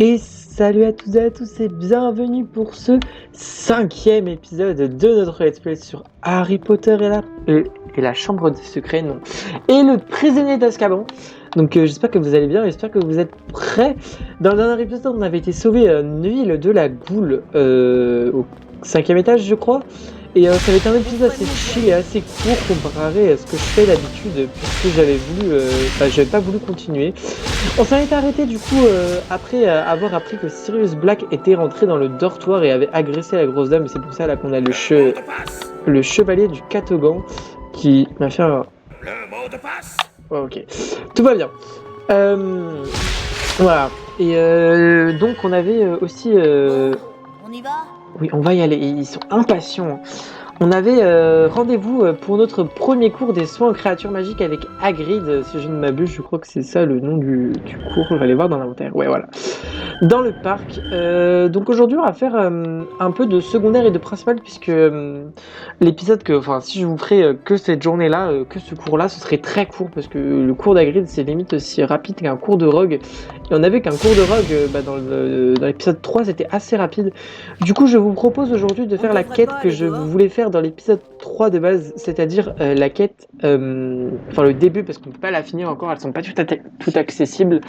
Et salut à toutes et à tous et bienvenue pour ce 5e épisode de notre let's play sur Harry Potter et la chambre des secrets, non, et le prisonnier d'Azkaban. Donc j'espère que vous allez bien, j'espère que vous êtes prêts. Dans le dernier épisode, on avait été sauvé Neville de la Goule au 5e étage, je crois. Et ça avait été un épisode assez chill et assez court comparé à ce que je fais d'habitude, puisque j'avais pas voulu continuer. On s'en est arrêté du coup après avoir appris que Sirius Black était rentré dans le dortoir et avait agressé la grosse dame. Et c'est pour ça là qu'on a le chevalier du Catogan qui m'a fait un... Le mot de passe. Ouais, ok, tout va bien. Voilà. Et donc on avait aussi... On y va? Oui, on va y aller. Ils sont impatients. On avait rendez-vous pour notre premier cours des soins aux créatures magiques avec Hagrid, si je ne m'abuse, je crois que c'est ça le nom du cours, je vais aller voir dans l'inventaire, ouais voilà. Dans le parc, donc aujourd'hui on va faire un peu de secondaire et de principal puisque l'épisode si je vous ferais que cette journée-là, que ce cours-là, ce serait très court parce que le cours d'Hagrid c'est limite aussi rapide qu'un cours de Rogue. Et on a vu qu'un cours de Rogue, dans l'épisode 3 c'était assez rapide. Du coup je vous propose aujourd'hui de faire la quête que je voulais faire dans l'épisode 3 de base, c'est-à-dire la quête, le début parce qu'on peut pas la finir encore, elles sont pas tout accessibles,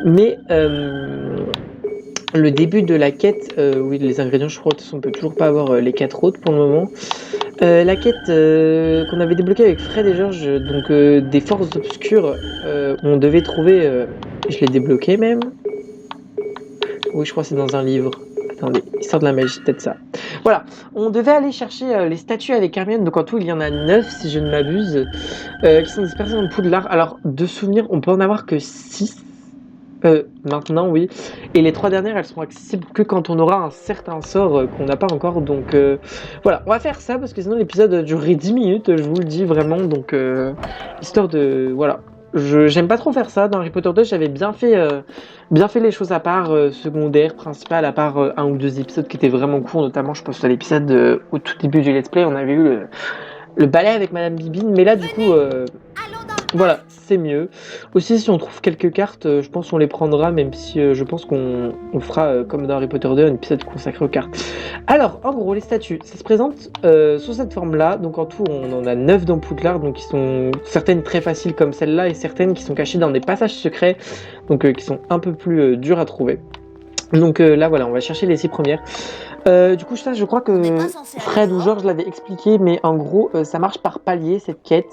mais le début de la quête, oui les ingrédients je crois de toute façon on peut toujours pas avoir les 4 autres pour le moment. La quête qu'on avait débloquée avec Fred et George, donc des forces obscures, on devait trouver, je l'ai débloqué même. Oui, je crois que c'est dans un livre. Attendez, Histoire de la magie, peut-être ça. Voilà, on devait aller chercher les statues avec Hermione, donc en tout il y en a 9 si je ne m'abuse, qui sont dispersées dans le Poudlard. Alors, de souvenir, on peut en avoir que 6 maintenant, oui. Et les 3 dernières, elles seront accessibles que quand on aura un certain sort qu'on n'a pas encore. Donc voilà, on va faire ça parce que sinon l'épisode durerait 10 minutes, je vous le dis vraiment. Donc histoire de... Voilà. J'aime pas trop faire ça. Dans Harry Potter 2, j'avais bien fait les choses à part, secondaire, principal, à part un ou deux épisodes qui étaient vraiment courts. Notamment, je pense à l'épisode au tout début du let's play, on avait eu le balai avec Madame Bibine. Mais là, du coup... voilà, c'est mieux. Aussi, si on trouve quelques cartes, je pense qu'on les prendra, même si je pense qu'on fera, comme dans Harry Potter 2, un épisode consacré aux cartes. Alors, en gros, les statues, ça se présente sous cette forme-là. Donc, en tout, on en a 9 dans Poudlard, donc qui sont certaines très faciles comme celle-là, et certaines qui sont cachées dans des passages secrets, donc qui sont un peu plus dures à trouver. Donc là, voilà, on va chercher les 6 premières. Du coup, ça, je crois que Fred ou Georges l'avaient expliqué, mais en gros, ça marche par palier, cette quête.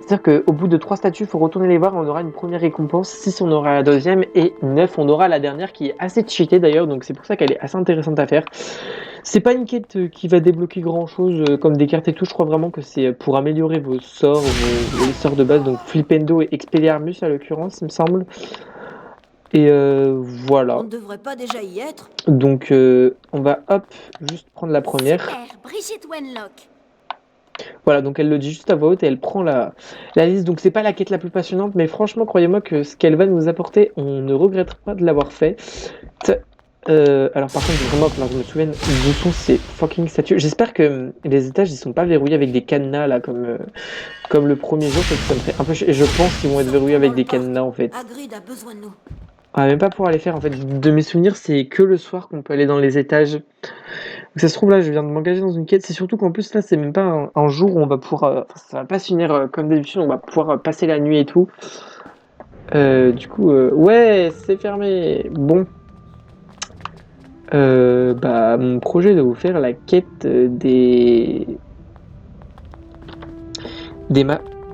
C'est-à-dire qu'au bout de 3 statues, il faut retourner les voir, on aura une première récompense, 6 on aura la deuxième, et 9 on aura la dernière, qui est assez cheatée d'ailleurs, donc c'est pour ça qu'elle est assez intéressante à faire. C'est pas une quête qui va débloquer grand-chose, comme des cartes et tout, je crois vraiment que c'est pour améliorer vos sorts, les sorts de base, donc Flipendo et Expelliarmus à l'occurrence, il me semble. Et voilà. On ne devrait pas déjà y être? Donc on va juste prendre la première. Super, Brigitte Wenlock. Voilà, donc elle le dit juste à voix haute et elle prend la liste. Donc c'est pas la quête la plus passionnante, mais franchement, croyez-moi que ce qu'elle va nous apporter, on ne regrettera pas de l'avoir fait. Alors par contre, vraiment, que je me souvienne d'où sont ces fucking statues. J'espère que les étages ils sont pas verrouillés avec des cadenas là comme le premier jour, parce que ça me fait un peu chier. Et je pense qu'ils vont être verrouillés avec des cadenas en fait. Hagrid a besoin de nous. On va même pas pouvoir les faire en fait. De mes souvenirs, c'est que le soir qu'on peut aller dans les étages. Donc ça se trouve là, je viens de m'engager dans une quête. C'est surtout qu'en plus là, c'est même pas un jour où on va pouvoir. Ça va pas se finir comme d'habitude. On va pouvoir passer la nuit et tout. Du coup, ouais, c'est fermé. Bon. Mon projet est de vous faire la quête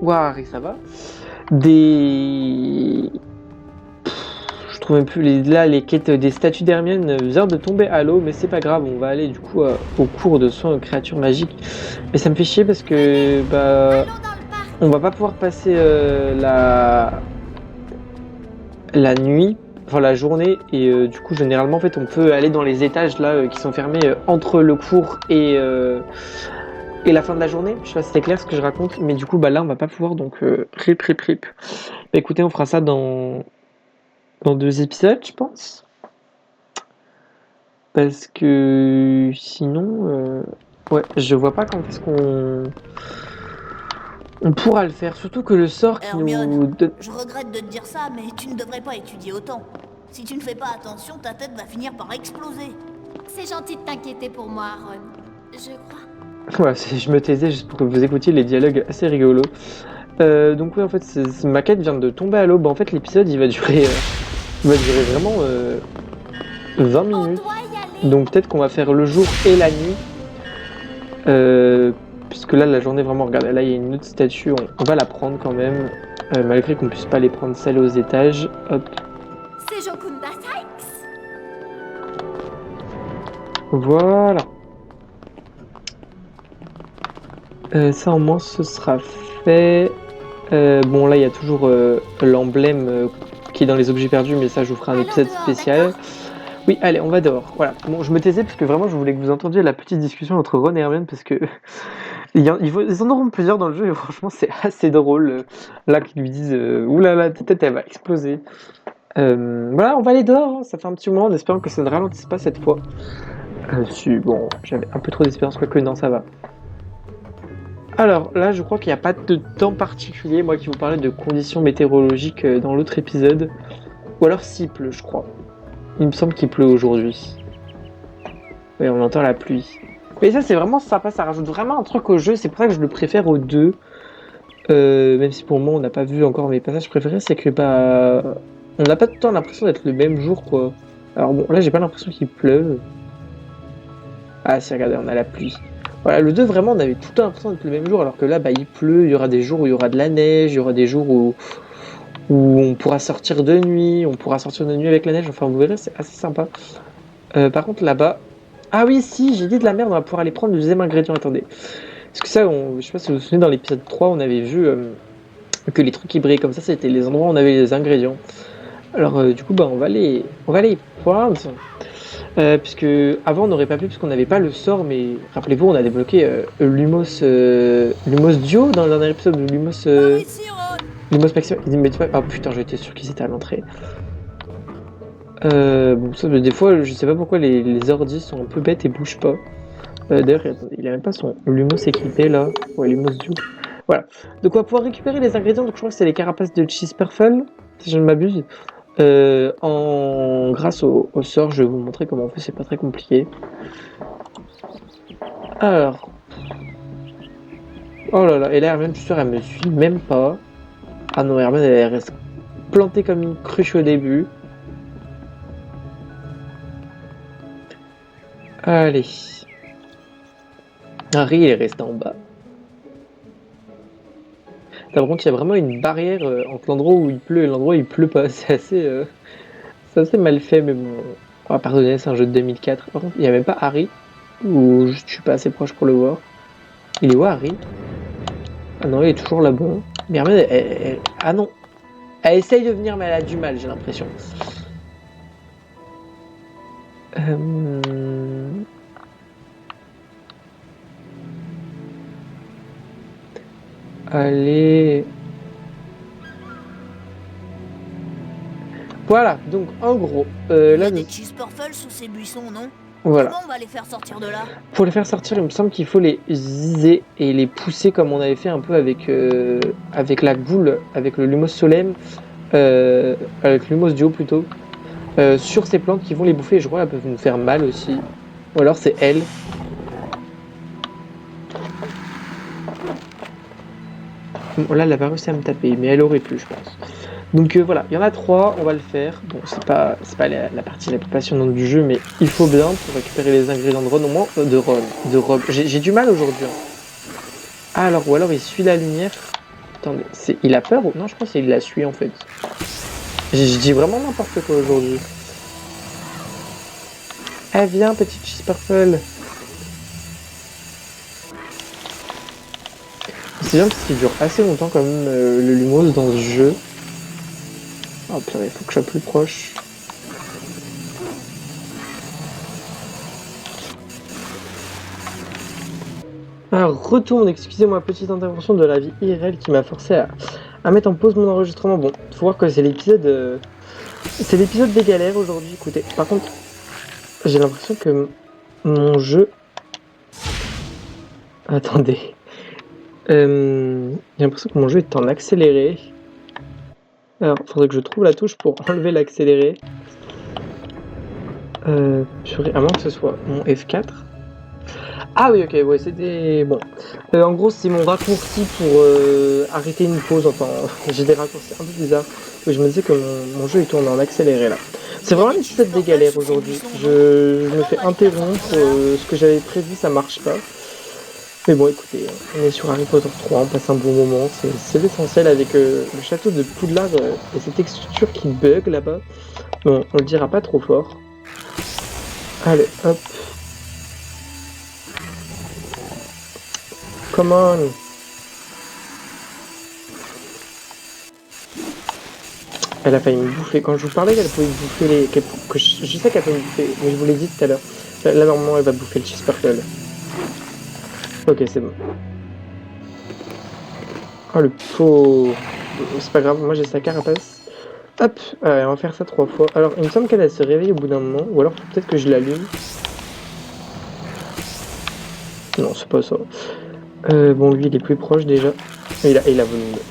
Ouah, ça va. Je trouve même plus les quêtes des statues d'Hermione vient de tomber à l'eau, mais c'est pas grave, on va aller du coup au cours de soins aux créatures magiques. Mais ça me fait chier parce que on va pas pouvoir passer la nuit, enfin la journée, et du coup généralement en fait on peut aller dans les étages là qui sont fermés entre le cours et la fin de la journée. Je sais pas si c'est clair ce que je raconte, mais du coup là on va pas pouvoir, donc rip. Bah écoutez, on fera ça dans 2 épisodes, je pense. Parce que sinon, ouais, je vois pas quand est-ce on pourra le faire. Surtout que le sort qui Hermione, nous donne... je regrette de te dire ça, mais tu ne devrais pas étudier autant. Si tu ne fais pas attention, ta tête va finir par exploser. C'est gentil de t'inquiéter pour moi, Ron. Je crois. Voilà, je me taisais juste pour que vous écoutiez les dialogues assez rigolos. Donc oui, en fait, ma quête vient de tomber à l'eau. En fait, l'épisode, il va durer vraiment 20 On minutes. doit y aller. Donc peut-être qu'on va faire le jour et la nuit. Puisque là, la journée, vraiment, regardez, là, il y a une autre statue. On va la prendre quand même. Malgré qu'on puisse pas les prendre celles aux étages. Hop, C'est Jokunda Sykes. voilà. Ça, au moins, ce sera fait. Bon, là, il y a toujours l'emblème qui est dans les objets perdus, mais ça, je vous ferai un Allons épisode dehors, spécial. Oui, allez, on va dehors. Voilà. Bon, je me taisais parce que vraiment, je voulais que vous entendiez la petite discussion entre Ron et Hermione parce que ils en auront plusieurs dans le jeu et franchement, c'est assez drôle. Là, qu'ils lui disent Ouh là là, ta tête, elle va exploser. Voilà, on va aller dehors. Hein. Ça fait un petit moment en espérant que ça ne ralentisse pas cette fois. Bon, j'avais un peu trop d'espérance, quoique non, ça va. Alors là, je crois qu'il n'y a pas de temps particulier, moi qui vous parlais de conditions météorologiques dans l'autre épisode. Ou alors s'il pleut, je crois. Il me semble qu'il pleut aujourd'hui. Oui, on entend la pluie. Mais ça, c'est vraiment sympa, ça rajoute vraiment un truc au jeu, c'est pour ça que je le préfère aux deux. Même si pour moi, on n'a pas vu encore mes passages préférés, c'est que on n'a pas tout le temps l'impression d'être le même jour, quoi. Alors bon, là, j'ai pas l'impression qu'il pleuve. Ah si, regardez, on a la pluie. Voilà, le 2, vraiment, on avait tout le temps l'impression d'être le même jour, alors que là, il pleut, il y aura des jours où il y aura de la neige, il y aura des jours où on pourra sortir de nuit, avec la neige, enfin, vous verrez, c'est assez sympa. Par contre, là-bas... Ah oui, si, j'ai dit de la merde, on va pouvoir aller prendre le deuxième ingrédient, attendez. Parce que ça, je sais pas si vous vous souvenez, dans l'épisode 3, on avait vu que les trucs qui brillaient comme ça, c'était les endroits où on avait les ingrédients. Alors, du coup, on va aller y prendre... puisque avant on n'aurait pas pu parce qu'on n'avait pas le sort, mais rappelez-vous, on a débloqué Lumos Duo dans le dernier épisode de Lumos Par ici, Ron. Lumos Maximum. Oh putain, j'étais sûr qu'ils étaient à l'entrée. Bon, ça, des fois, je sais pas pourquoi les ordis sont un peu bêtes et bougent pas. D'ailleurs, il a même pas son Lumos équipé là. Ouais, Lumos Duo. Voilà. Donc on va pouvoir récupérer les ingrédients. Donc je crois que c'est les carapaces de Cheese Purple, si je ne m'abuse. Grâce au sort, je vais vous montrer comment on fait, c'est pas très compliqué. Alors. Oh là là, et là Hermione, je suis sûr, elle me suit même pas. Ah non, Hermione, elle reste plantée comme une cruche au début. Allez. Harry, il est resté en bas. Là, par contre, il y a vraiment une barrière entre l'endroit où il pleut et l'endroit où il pleut pas. C'est assez mal fait, mais bon. On va pardonner, c'est un jeu de 2004. Par contre, il n'y a même pas Harry. Ou je suis pas assez proche pour le voir. Il est où Harry? Ah non, il est toujours là-bas. Mais Hermione, ah non. Elle essaye de venir, mais elle a du mal, j'ai l'impression. Allez. Voilà, donc en gros, Il y là, a des Cheese Purple sous ces buissons, non? voilà. Comment on va les faire sortir de là? Pour les faire sortir, il me semble qu'il faut les ziser et les pousser comme on avait fait un peu avec la goule, avec le Lumos Solem, avec le Lumos Duo plutôt, sur ces plantes qui vont les bouffer. Et je crois qu'elles peuvent nous faire mal aussi. Ou alors c'est elles. Bon, là, elle n'a pas réussi à me taper, mais elle aurait pu, je pense. Donc voilà, il y en a 3, on va le faire. Bon, c'est pas la partie la plus passionnante du jeu, mais il faut bien pour récupérer les ingrédients de Ron, au moins de Rob. J'ai du mal aujourd'hui. Ah, alors, ou alors il suit la lumière. Attendez, il a peur ou... Non, je pense qu'il la suit en fait. Je dis vraiment n'importe quoi aujourd'hui. Ah, viens, petite Cheese Purple. C'est bien parce qu'il dure assez longtemps quand même le Lumos dans ce jeu. Oh putain, il faut que je sois plus proche. Alors, retourne, excusez-moi, petite intervention de la vie IRL qui m'a forcé à mettre en pause mon enregistrement. Bon, faut voir que c'est l'épisode des galères aujourd'hui, écoutez. Par contre, j'ai l'impression que mon jeu... Attendez. J'ai l'impression que mon jeu est en accéléré. Alors, il faudrait que je trouve la touche pour enlever l'accéléré. Purée, à moins que ce soit mon F4. Ah oui, ok, ouais, c'était... Bon. En gros, c'est mon raccourci pour arrêter une pause. Enfin, j'ai des raccourcis un peu bizarres. Je me disais que mon jeu, il tourne en accéléré, là. C'est vraiment l'épisode des galères aujourd'hui. Je me fais interrompre. Ce que j'avais prévu, ça marche pas. Mais bon, écoutez, on est sur Harry Potter 3, on passe un bon moment. C'est l'essentiel avec le château de Poudlard et ces textures qui bug là-bas. Bon, on le dira pas trop fort. Allez, hop. Come on. Elle a failli me bouffer. Quand je vous parlais qu'elle pouvait bouffer les... je sais qu'elle peut me bouffer, mais je vous l'ai dit tout à l'heure. Là, normalement, elle va bouffer le cheeseburger. Ok, c'est bon. Oh, le pauvre. C'est pas grave, moi j'ai sa carapace. Hop, on va faire ça 3 fois. Alors, il me semble qu'elle se réveille au bout d'un moment, ou alors peut-être que je l'allume. Non, c'est pas ça. Bon, lui, il est plus proche déjà. Il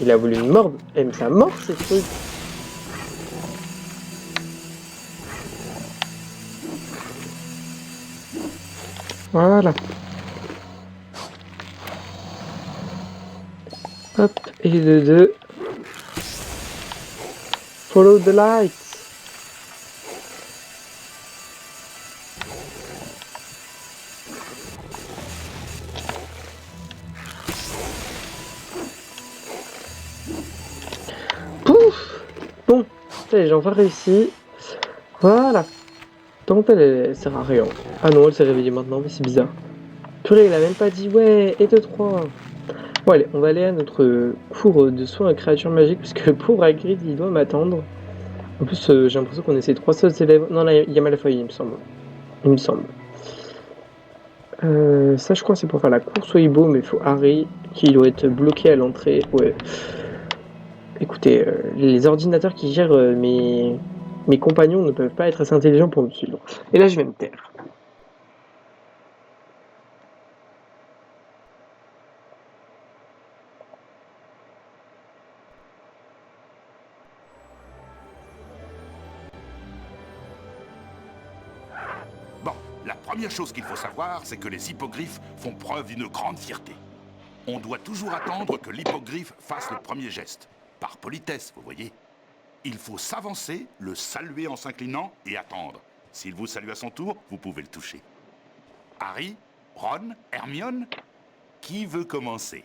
a voulu me mordre. Eh, mais ça mord ces trucs. Voilà. Hop, et de 2. Follow the light. Pouf. Bon, j'ai enfin réussi. Voilà. Donc elle sert à rien. Ah non, elle s'est réveillée maintenant, mais c'est bizarre. Purée, il a même pas dit ouais, et 2, 3. Bon allez, on va aller à notre cours de soins à créatures magiques, puisque le pauvre Hagrid, il doit m'attendre. En plus, j'ai l'impression qu'on est ces 3 seuls élèves. Non, là, il y a Malfoy, il me semble. Il me semble. Ça, je crois, c'est pour faire la course au hibou, mais il faut Harry, qui doit être bloqué à l'entrée. Ouais. Écoutez, les ordinateurs qui gèrent mes compagnons ne peuvent pas être assez intelligents pour me suivre. Et là, je vais me taire. Bon, la première chose qu'il faut savoir, c'est que les hippogriffes font preuve d'une grande fierté. On doit toujours attendre que l'hippogriffe fasse le premier geste. Par politesse, vous voyez. Il faut s'avancer, le saluer en s'inclinant et attendre. S'il vous salue à son tour, vous pouvez le toucher. Harry, Ron, Hermione, qui veut commencer?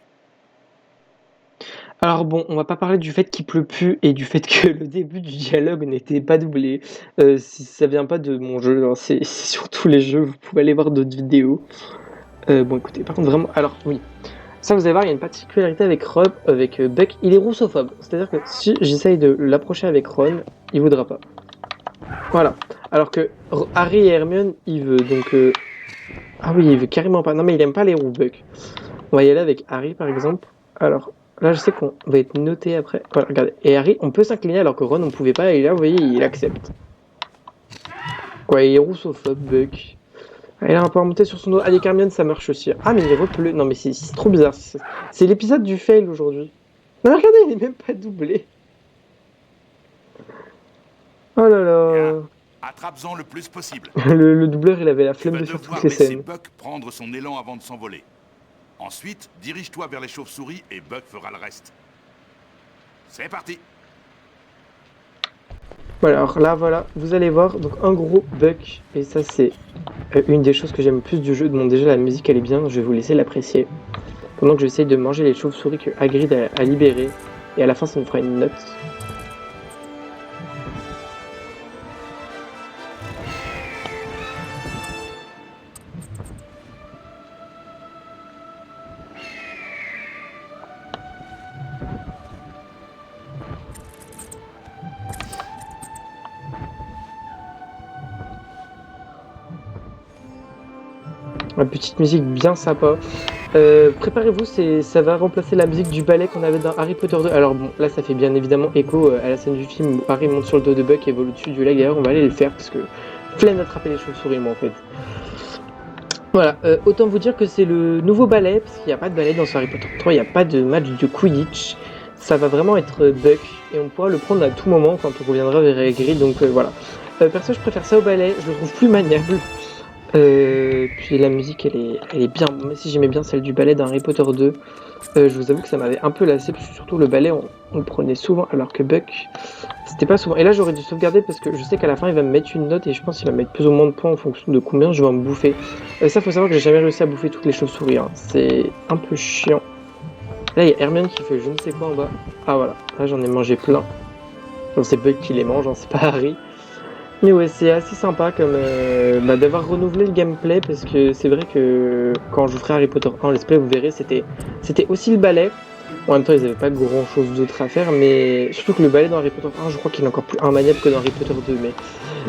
Alors bon, on va pas parler du fait qu'il pleut plus et du fait que le début du dialogue n'était pas doublé. Si ça vient pas de mon jeu, hein, c'est sur tous les jeux, vous pouvez aller voir d'autres vidéos. Bon écoutez, par contre vraiment, alors oui, ça vous allez voir, il y a une particularité avec Rob, avec Buck, il est russophobe. C'est-à-dire que si j'essaye de l'approcher avec Ron, il voudra pas. Voilà. Alors que Harry et Hermione, il veut, donc... Ah oui, il veut carrément pas. Non mais il aime pas les roues, Buck. On va y aller avec Harry par exemple. Alors, là je sais qu'on va être noté après. Voilà, regardez. Et Harry, on peut s'incliner alors que Ron, on pouvait pas. Et là, vous voyez, il accepte. Quoi, il est russophobe, Buck. Il a un peu remonté sur son dos. Allez, Hermione, ça marche aussi. Ah, mais il repleut. Non, mais c'est trop bizarre. C'est l'épisode du fail aujourd'hui. Non, mais regardez, il est même pas doublé. Oh là là. Attrape-en le plus possible. Le doubleur, il avait la flemme de faire toutes ces laisser scènes. Buck prendre son élan avant de s'envoler. Ensuite, dirige-toi vers les chauves-souris et Buck fera le reste. C'est parti. Voilà, alors là, voilà, vous allez voir, donc un gros Buck, et ça c'est une des choses que j'aime le plus du jeu. Bon, déjà la musique elle est bien, je vais vous laisser l'apprécier. Pendant que j'essaye de manger les chauves-souris que Hagrid a libérées, et à la fin ça me fera une note. Une petite musique bien sympa. Préparez-vous, ça va remplacer la musique du ballet qu'on avait dans Harry Potter 2. Alors bon, là ça fait bien évidemment écho à la scène du film où Harry monte sur le dos de Buck et vole au-dessus du lac. D'ailleurs, on va aller le faire parce que flemme d'attraper les chauves-souris moi en fait. Voilà, autant vous dire que c'est le nouveau ballet, parce qu'il n'y a pas de ballet dans ce Harry Potter 3, il n'y a pas de match de Quidditch. Ça va vraiment être Buck, et on pourra le prendre à tout moment quand on reviendra vers Hagrid, donc voilà. Perso, je préfère ça au ballet, je le trouve plus maniable. Puis la musique, elle est bien. Même si j'aimais bien celle du ballet dans Harry Potter 2, je vous avoue que ça m'avait un peu lassé, parce que surtout le ballet, on le prenait souvent, alors que Buck, c'était pas souvent. Et là, j'aurais dû sauvegarder, parce que je sais qu'à la fin, il va me mettre une note, et je pense qu'il va me mettre plus ou moins de points en fonction de combien je vais en bouffer. Ça, faut savoir que j'ai jamais réussi à bouffer toutes les chauves-souris, hein. C'est un peu chiant. Là, il y a Hermione qui fait je ne sais quoi en bas. Ah voilà, là j'en ai mangé plein. Donc c'est Buck qui les mange, hein, c'est pas Harry. Mais ouais, c'est assez sympa comme d'avoir renouvelé le gameplay, parce que c'est vrai que quand je vous ferai Harry Potter 1 let's play, vous verrez, c'était aussi le ballet. En même temps, ils avaient pas grand chose d'autre à faire, mais surtout que le ballet dans Harry Potter 1, je crois qu'il est encore plus immaniable que dans Harry Potter 2, mais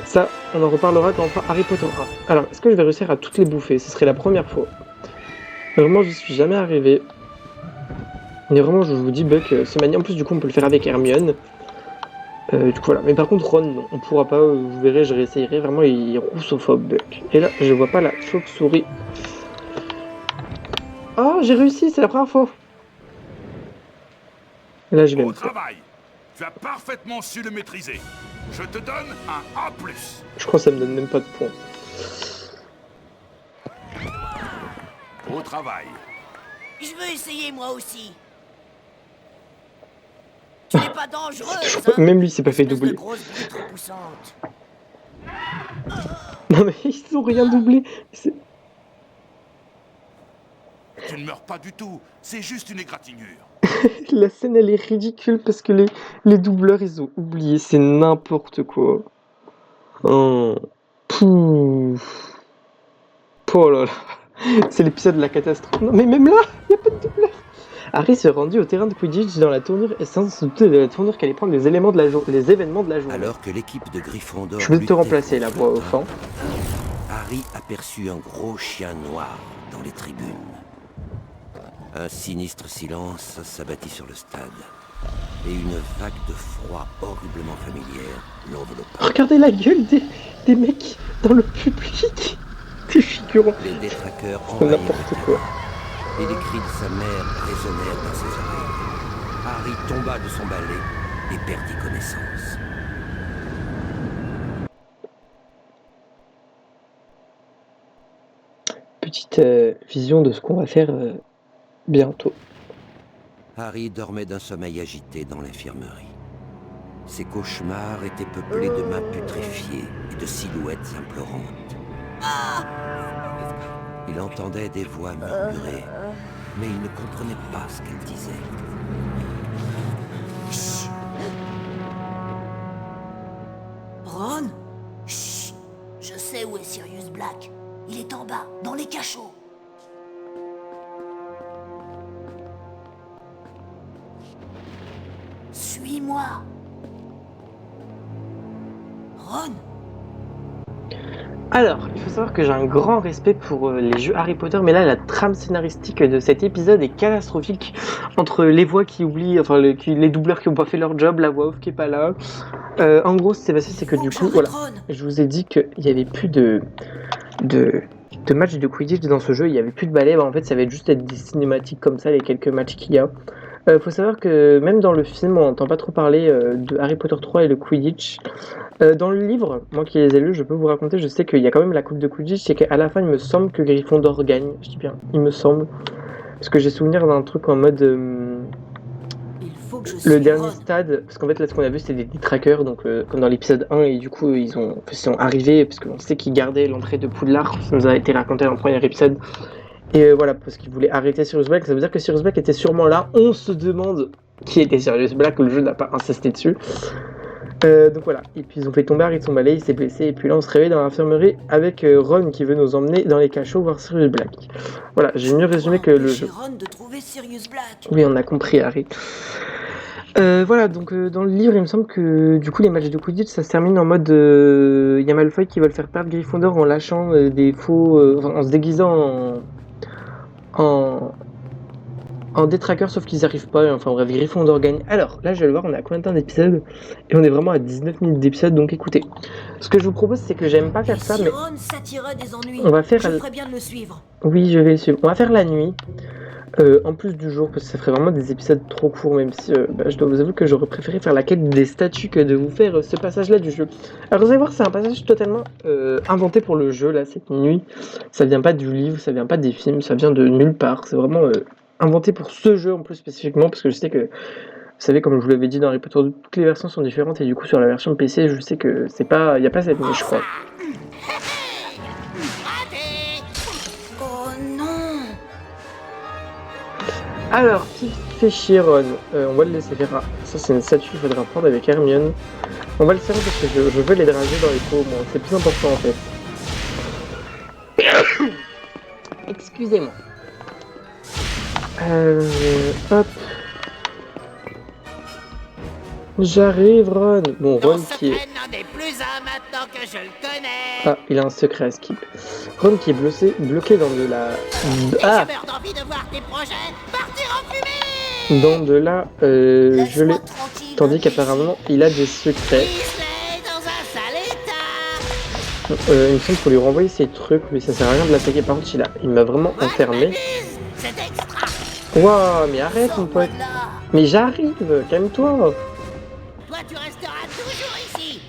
ça, on en reparlera quand on fera Harry Potter 1. Alors, est-ce que je vais réussir à toutes les bouffer? Ce serait la première fois. Vraiment, j'y suis jamais arrivé. Mais vraiment, je vous dis, Buck, c'est maniable. En plus, du coup, on peut le faire avec Hermione. Du coup, voilà. Mais par contre, Ron, non, on pourra pas. Vous verrez, je réessayerai. Vraiment, il est roussophobe, Buck. Et là, je vois pas la chauve-souris. Oh, j'ai réussi, c'est la première fois. Et là, je vais Au me faire. travail. Tu as parfaitement su le maîtriser. Je te donne un A+. Je crois que ça me donne même pas de points. Au travail. Je veux essayer moi aussi. Tu n'es pas dangereuse, hein? Même lui, s'est pas fait Espèce de doubler. grosse brute repoussante. Non, mais ils ont rien doublé. C'est- Tu ne meurs pas du tout. C'est juste une égratignure. La scène, elle est ridicule parce que les doubleurs, ils ont oublié. C'est n'importe quoi. Oh. Pouf. Oh là là. C'est l'épisode de la catastrophe. Non, mais même là, il n'y a pas de doubleur. Harry s'est rendu au terrain de Quidditch dans la tournure et sans se douter de la tournure qu'allait prendre les événements de la journée. Alors que l'équipe de Gryffondor Je vais te luttait remplacer la contre voix le au fond. Harry aperçut un gros chien noir dans les tribunes. Un sinistre silence s'abattit sur le stade, et une vague de froid horriblement familière l'enveloppa. Regardez la gueule des mecs dans le public. Des figurants. Les détraqueurs C'est envahirent n'importe le quoi. terrain, et les cris de sa mère résonnèrent dans ses oreilles. Harry tomba de son balai et perdit connaissance. Petite vision de ce qu'on va faire bientôt. Harry dormait d'un sommeil agité dans l'infirmerie. Ses cauchemars étaient peuplés de mains putréfiées et de silhouettes implorantes. Il entendait des voix murmurer, mais il ne comprenait pas ce qu'elles disaient. Chut. Ron? Chut. Je sais où est Sirius Black. Il est en bas, dans les cachots. Suis-moi. Ron? Alors, il faut savoir que j'ai un grand respect pour les jeux Harry Potter, mais là, la trame scénaristique de cet épisode est catastrophique. Entre les voix qui oublient, enfin les doubleurs qui n'ont pas fait leur job, la voix off qui est pas là. En gros, ce qui s'est passé, c'est que du coup, voilà, je vous ai dit qu'il n'y avait plus de matchs de Quidditch dans ce jeu, il n'y avait plus de ballet. Bah, en fait, ça va juste être des cinématiques comme ça, les quelques matchs qu'il y a. Faut savoir que même dans le film, on n'entend pas trop parler de Harry Potter 3 et le Quidditch. Dans le livre, moi qui les ai lus, je peux vous raconter, je sais qu'il y a quand même la coupe de Quidditch, c'est qu'à la fin, il me semble que Gryffondor gagne. Je dis bien, il me semble. Parce que j'ai souvenir d'un truc en mode... Il faut que je le suive dernier Ron. stade, parce qu'en fait là ce qu'on a vu c'était des trackers, donc comme dans l'épisode 1, et du coup ils sont arrivés, parce qu'on sait qu'ils gardaient l'entrée de Poudlard, ça nous a été raconté dans le premier épisode, et voilà, parce qu'ils voulaient arrêter Sirius Black, ça veut dire que Sirius Black était sûrement là, on se demande qui était Sirius Black, le jeu n'a pas insisté dessus. Donc voilà, et puis ils ont fait tomber Harry de son balai, il s'est blessé, et puis là on se réveille dans l'infirmerie avec Ron qui veut nous emmener dans les cachots voir Sirius Black. Voilà, j'ai mieux résumé que le jeu. Ron de trouver Sirius Black. Oui, on a compris, Harry. Voilà, donc dans le livre, il me semble que du coup les matchs de Quidditch ça se termine en mode il y a Malfoy qui veulent faire perdre Gryffondor en lâchant des faux, enfin, en se déguisant en détraqueur, sauf qu'ils n'y arrivent pas, et enfin bref, Gryffondor gagne. Alors là je vais le voir, on est à combien de temps d'épisode? Et on est vraiment à 19 minutes d'épisode, donc écoutez, ce que je vous propose c'est que j'aime pas faire ça, Si mais Ron s'attirait des ennuis, on va faire... je ferais bien de le suivre. Oui, je vais le suivre. On va faire la nuit. En plus du jour, parce que ça ferait vraiment des épisodes trop courts, même si je dois vous avouer que j'aurais préféré faire la quête des statues que de vous faire ce passage-là du jeu. Alors vous allez voir, c'est un passage totalement inventé pour le jeu, là, cette nuit. Ça vient pas du livre, ça vient pas des films, ça vient de nulle part. C'est vraiment inventé pour ce jeu en plus spécifiquement, parce que je sais que, vous savez, comme je vous l'avais dit dans Harry Potter, toutes les versions sont différentes, et du coup sur la version PC, je sais que c'est pas, y a pas cette nuit, je crois. Oh non! Alors, qui fait chier Ron, on va le laisser faire. Ah, ça c'est une statue qu'il faudra prendre avec Hermione. On va le faire parce que je veux les drager dans les pots au moins, c'est plus important en fait. Excusez-moi. Hop. J'arrive Ron. Bon, Ron qui est... Ah, il a un secret à skip. Ron qui est bloqué dans de la... Ah, dans de la gelée. Tandis qu'apparemment, il a des secrets. Il me semble qu'il faut lui renvoyer ses trucs, mais ça sert à rien de l'attaquer. Par contre, il m'a vraiment enfermé. Waouh, mais arrête mon pote. Mais j'arrive, calme-toi. Toi, tu resteras toujours ici.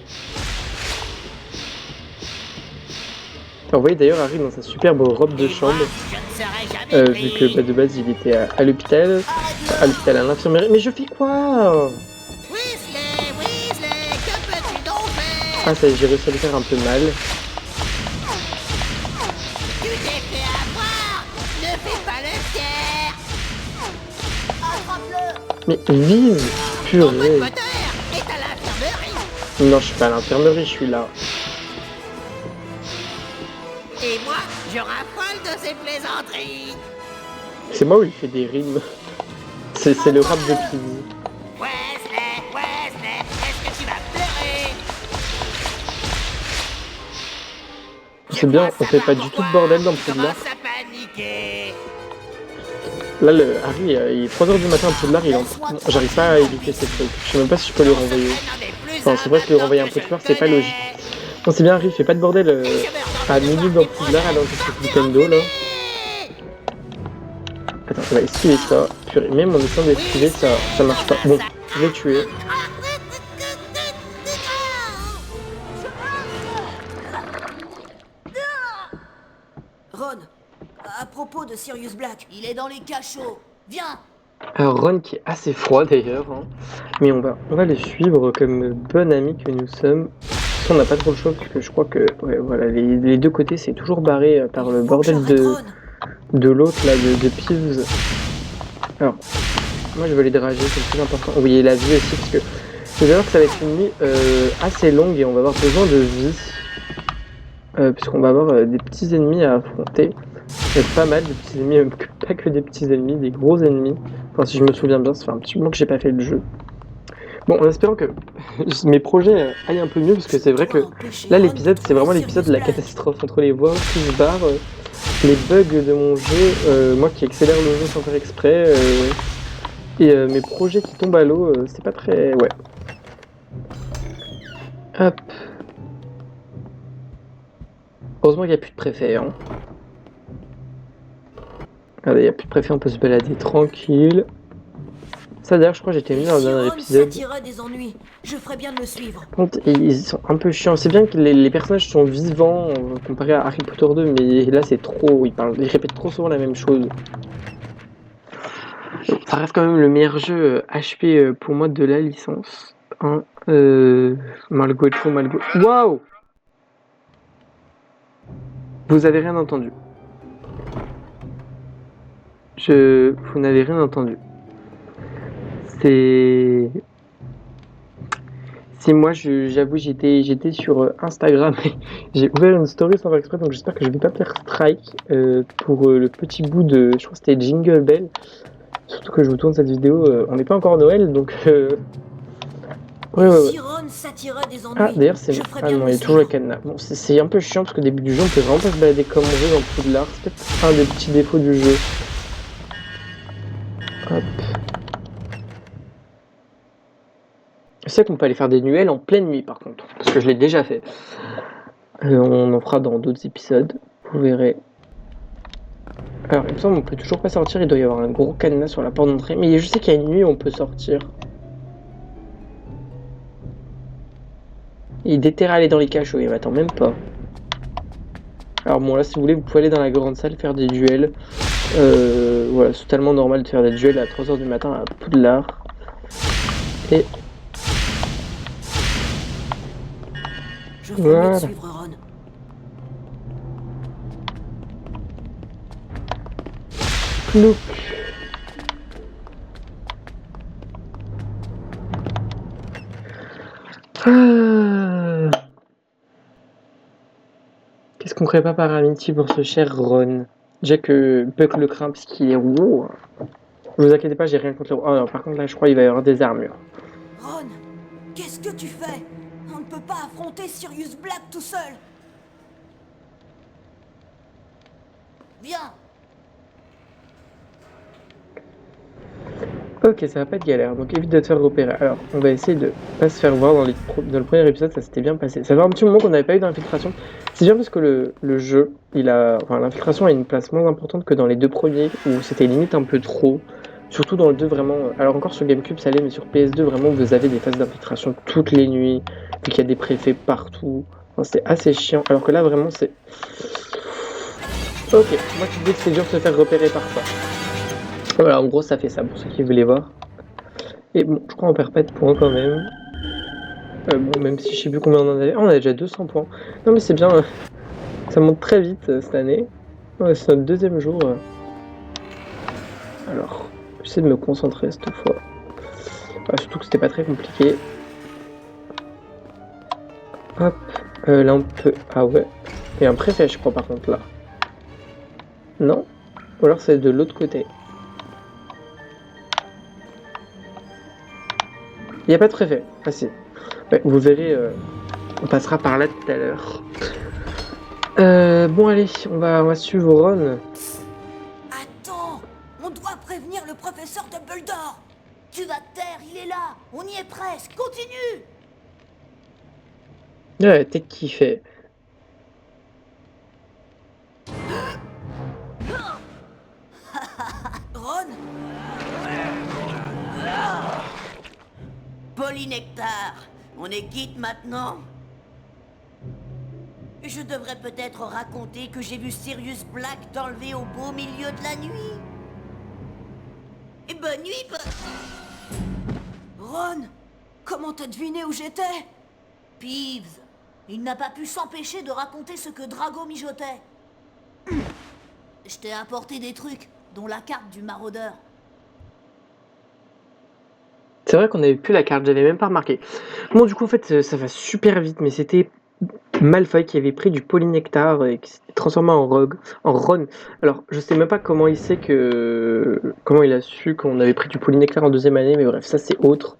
Vous voyez d'ailleurs Harry dans sa superbe robe de chambre, vu que de base il était à l'hôpital, à l'infirmerie. Mais je fais quoi? Weasley, que peux-tu donc faire? Ah ça y est, j'ai réussi à le faire un peu mal. Tu t'es fait avoir. Ne fais pas le fier. Attrape-le. Mais vise, Ton pote purée. Potter est à l'infirmerie. Non, je suis pas à l'infirmerie, je suis là. Et moi, je raffole de ses plaisanteries. C'est moi où il fait des rimes. C'est le rap de Pizzy. Weasley, est-ce que tu vas pleurer? C'est bien, on fait pas du tout de bordel dans Poudlard. Commence à paniquer. Là, Harry, il est 3h du matin à Poudlard, il est en... J'arrive pas à éviter ces trucs. Je sais même pas si je peux le renvoyer. Enfin, c'est vrai que lui renvoyer un peu de fleurs, c'est pas logique. Bon, c'est bien, Harry, fais pas de bordel à minuit dans Poudlard, alors que c'est Nintendo, là. Attends, on va esquiver ça. Purée, même en essayant d'esquiver, ça marche pas. Bon, je l'ai tué. Ron, à propos de Sirius Black, il est dans les cachots. Viens. Alors Ron qui est assez froid d'ailleurs, hein. Mais on va le suivre comme bon ami que nous sommes. On n'a pas trop le choix parce que je crois que ouais, voilà, les deux côtés c'est toujours barré par le bordel de l'autre là, de Peeves. Alors, moi je veux les drager, c'est le plus important. Oui, et la vie aussi parce que vous allez voir que ça va être une nuit assez longue et on va avoir besoin de vie. Puisqu'on va avoir des petits ennemis à affronter. Pas mal de petits ennemis, pas que des petits ennemis, des gros ennemis. Enfin, si je me souviens bien, ça fait un petit moment que j'ai pas fait le jeu. Bon, en espérant que mes projets aillent un peu mieux, parce que c'est vrai que là, l'épisode, c'est vraiment l'épisode de la catastrophe entre les voix qui se barrent, les bugs de mon jeu, moi qui accélère le jeu sans faire exprès, et mes projets qui tombent à l'eau, c'est pas très... ouais. Hop. Heureusement qu'il n'y a plus de préfet, hein. Regardez, il n'y a plus de préfet, on peut se balader tranquille. Ça d'ailleurs, je crois que j'étais mis dans le dernier épisode. Des ennuis. Je ferais bien de me suivre. Par contre, ils sont un peu chiants. C'est bien que les personnages sont vivants comparé à Harry Potter 2, mais là c'est trop. Ils répètent trop souvent la même chose. Ça reste quand même le meilleur jeu HP pour moi de la licence. Hein, Malgo et trop Malgo. Waouh! Vous avez rien entendu. Vous n'avez rien entendu. C'est moi, j'avoue, j'étais sur Instagram et j'ai ouvert une story sans faire exprès, donc j'espère que je vais pas faire strike pour le petit bout de, je crois que c'était Jingle Bell. Surtout que je vous tourne cette vidéo, on n'est pas encore Noël, donc ouais. Ah d'ailleurs c'est... Ah non, il y a toujours le cadenas. Bon, c'est un peu chiant parce qu'au début du jeu, on peut vraiment pas se balader comme on veut dans Poudlard. C'est peut-être un des petits défauts du jeu. Hop. Je sais qu'on peut aller faire des duels en pleine nuit par contre, parce que je l'ai déjà fait. On en fera dans d'autres épisodes, vous verrez. Alors, il me semble qu'on peut toujours pas sortir, il doit y avoir un gros cadenas sur la porte d'entrée. Mais je sais qu'il y a une nuit où on peut sortir. Il déterre aller dans les cachots, il m'attend même pas. Alors bon, là, si vous voulez, vous pouvez aller dans la grande salle faire des duels. Voilà, c'est totalement normal de faire des duels à 3h du matin à Poudlard. Et Je veux Voilà. mieux te suivre, Ron. Plouc. Ah. Qu'est-ce qu'on ferait pas par amitié pour ce cher Ron? Déjà que Buck le craint parce qu'il est roux. Ne vous inquiétez pas, j'ai rien contre le roux. Oh non, par contre là je crois qu'il va y avoir des armures. Ron, qu'est-ce que tu fais? On ne peut pas affronter Sirius Black tout seul. Viens. Ok, ça va pas être galère, donc évite de te faire repérer. Alors, on va essayer de pas se faire voir dans le premier épisode, ça s'était bien passé. Ça fait un petit moment qu'on n'avait pas eu d'infiltration. C'est bien parce que le jeu, l'infiltration a une place moins importante que dans les deux premiers, où c'était limite un peu trop. Surtout dans le 2, vraiment. Alors, encore sur GameCube, ça allait, mais sur PS2, vraiment, vous avez des phases d'infiltration toutes les nuits, puis qu'il y a des préfets partout. Enfin, c'est assez chiant, alors que là, vraiment, c'est. Ok, moi qui dis que c'est dur de se faire repérer par ça. Voilà, en gros, ça fait ça pour ceux qui voulaient voir. Et bon, je crois qu'on perd pas de points quand même. Bon, même si je sais plus combien on en avait. Ah, on a déjà 200 points. Non, mais c'est bien. Ça monte très vite cette année. Ouais, c'est notre deuxième jour. Alors, j'essaie de me concentrer cette fois. Surtout que c'était pas très compliqué. Hop. Là, on peut. Ah ouais. Il y a un préfet, je crois, par contre, là. Non? Ou alors c'est de l'autre côté. Il n'y a pas de préfet. Ah si. Ouais, vous verrez, on passera par là tout à l'heure. Bon allez, on va suivre Ron. Attends, on doit prévenir le professeur Dumbledore. Tu vas te taire, il est là. On y est presque. Continue. Ouais, la tête qui fait. Ron. Polynectar, on est quitte maintenant? Je devrais peut-être raconter que j'ai vu Sirius Black t'enlever au beau milieu de la nuit. Et bonne nuit, Ron, comment t'as deviné où j'étais? Peeves, il n'a pas pu s'empêcher de raconter ce que Drago mijotait. Je t'ai apporté des trucs, dont la carte du maraudeur. C'est vrai qu'on avait plus la carte, j'avais même pas remarqué. Bon, du coup, en fait, ça va super vite, mais c'était Malfoy qui avait pris du polynectar et qui s'était transformé en Ron. Alors, je sais même pas comment il sait comment il a su qu'on avait pris du polynectar en deuxième année, mais bref, ça c'est autre.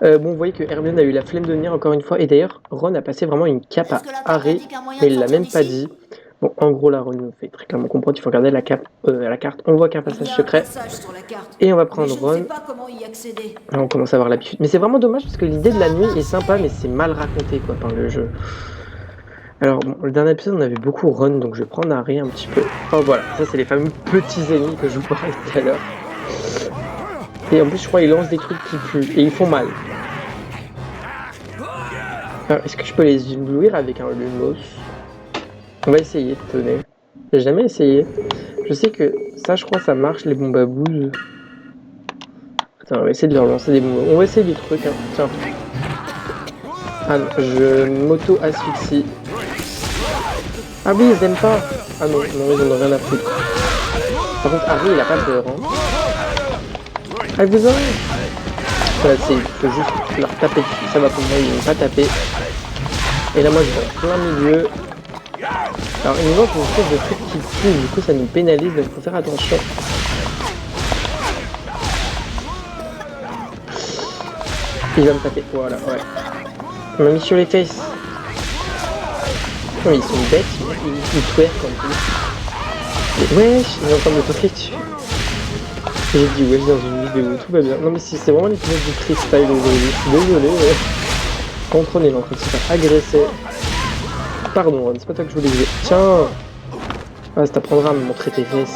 Bon, vous voyez que Hermione a eu la flemme de venir encore une fois, et d'ailleurs, Ron a passé vraiment une cape à Harry, mais il l'a même pas dit. Bon, en gros, là, Ron nous fait très clairement comprendre qu'il faut regarder la carte. On voit qu'un passage secret. Et on va prendre Ron. Là, on commence à avoir l'habitude. Mais c'est vraiment dommage parce que l'idée de la nuit est sympa, mais c'est mal raconté quoi par le jeu. Alors, bon, le dernier épisode, on avait beaucoup Ron, donc je vais prendre Harry un petit peu. Oh, voilà, ça, c'est les fameux petits ennemis que je vous parlais tout à l'heure. Et en plus, je crois qu'ils lancent des trucs qui puent et ils font mal. Alors, est-ce que je peux les éblouir avec un lumos? On va essayer, tenez. J'ai jamais essayé. Je sais que ça, je crois, ça marche, les bombes à bouse. Attends, on va essayer de leur lancer des bombes. On va essayer des trucs, hein. Tiens. Ah non, je m'auto-asphyxie. Ah oui, ils aiment pas. Ah non, ils en ont rien à foutre. Par contre, Harry, il a pas peur, hein. Ah, vous aurez. Voilà, il faut juste leur taper dessus. Ça va pour moi, ils vont pas taper. Et là, moi, je vais en plein milieu. Alors, il nous manque une espèce de truc qui tue, du coup, ça nous pénalise, donc il faut faire attention. Il va me taper, voilà, ouais. On m'a mis sur les fesses. Non, mais ils sont bêtes, ils twerkent en plus. Wesh, il est en train de me toquer dessus. J'ai dit wesh dans une vidéo, tout va bien. Non mais si c'est vraiment l'épisode du freestyle aujourd'hui, je suis désolé. Contre Ron, il est en train de se faire agresser. Pardon Ron, c'est pas toi que je voulais dire. Tiens. Ah, ça t'apprendra à me montrer tes fesses.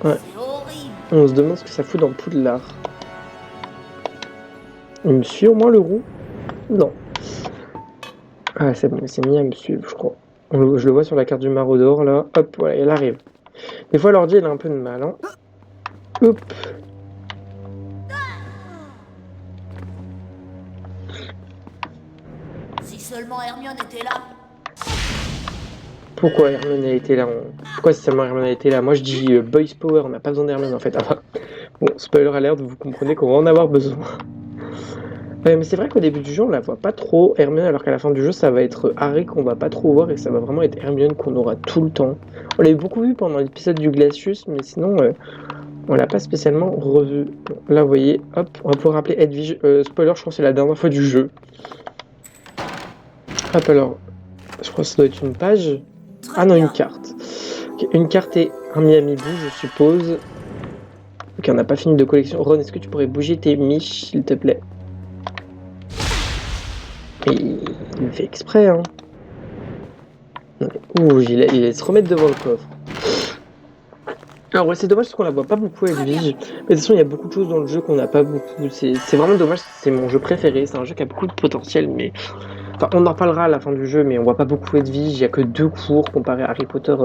Ouais. C'est horrible. On se demande ce que ça fout dans Poudlard. Il me suit au moins le roux? Non. Ah, c'est bon, il s'est mis à me suivre, je crois. Je le vois sur la carte du Maraudor, là. Hop, voilà, il arrive. Des fois, l'ordi, il a un peu de mal, hein. Hop. Si seulement Hermione était là. Pourquoi Hermione a été là Pourquoi seulement Hermione a été là? Moi, je dis Boys Power, on n'a pas besoin d'Hermione, en fait. Ah, bon, spoiler alert, vous comprenez qu'on va en avoir besoin. Ouais, mais c'est vrai qu'au début du jeu, on la voit pas trop, Hermione, alors qu'à la fin du jeu, ça va être Harry qu'on va pas trop voir, et ça va vraiment être Hermione qu'on aura tout le temps. On l'avait beaucoup vu pendant l'épisode du Glacius, mais sinon, on l'a pas spécialement revu. Bon, là, vous voyez, hop, on va pouvoir rappeler Edwige. Spoiler, je crois que c'est la dernière fois du jeu. Hop, alors, je crois que ça doit être une page. Ah non, une carte. Ok, une carte et un Miami Boo, je suppose. Ok, on n'a pas fini de collection. Ron, est-ce que tu pourrais bouger tes miches, s'il te plaît? Mais il le fait exprès, hein. Ouh, il laisse se remettre devant le coffre. Alors ouais, c'est dommage parce qu'on la voit pas beaucoup, Edwige. Mais de toute façon, il y a beaucoup de choses dans le jeu qu'on n'a pas beaucoup. C'est vraiment dommage, c'est mon jeu préféré. C'est un jeu qui a beaucoup de potentiel, mais... Enfin, on en reparlera à la fin du jeu, mais on voit pas beaucoup Edwige. Il y a que 2 cours comparé à Harry Potter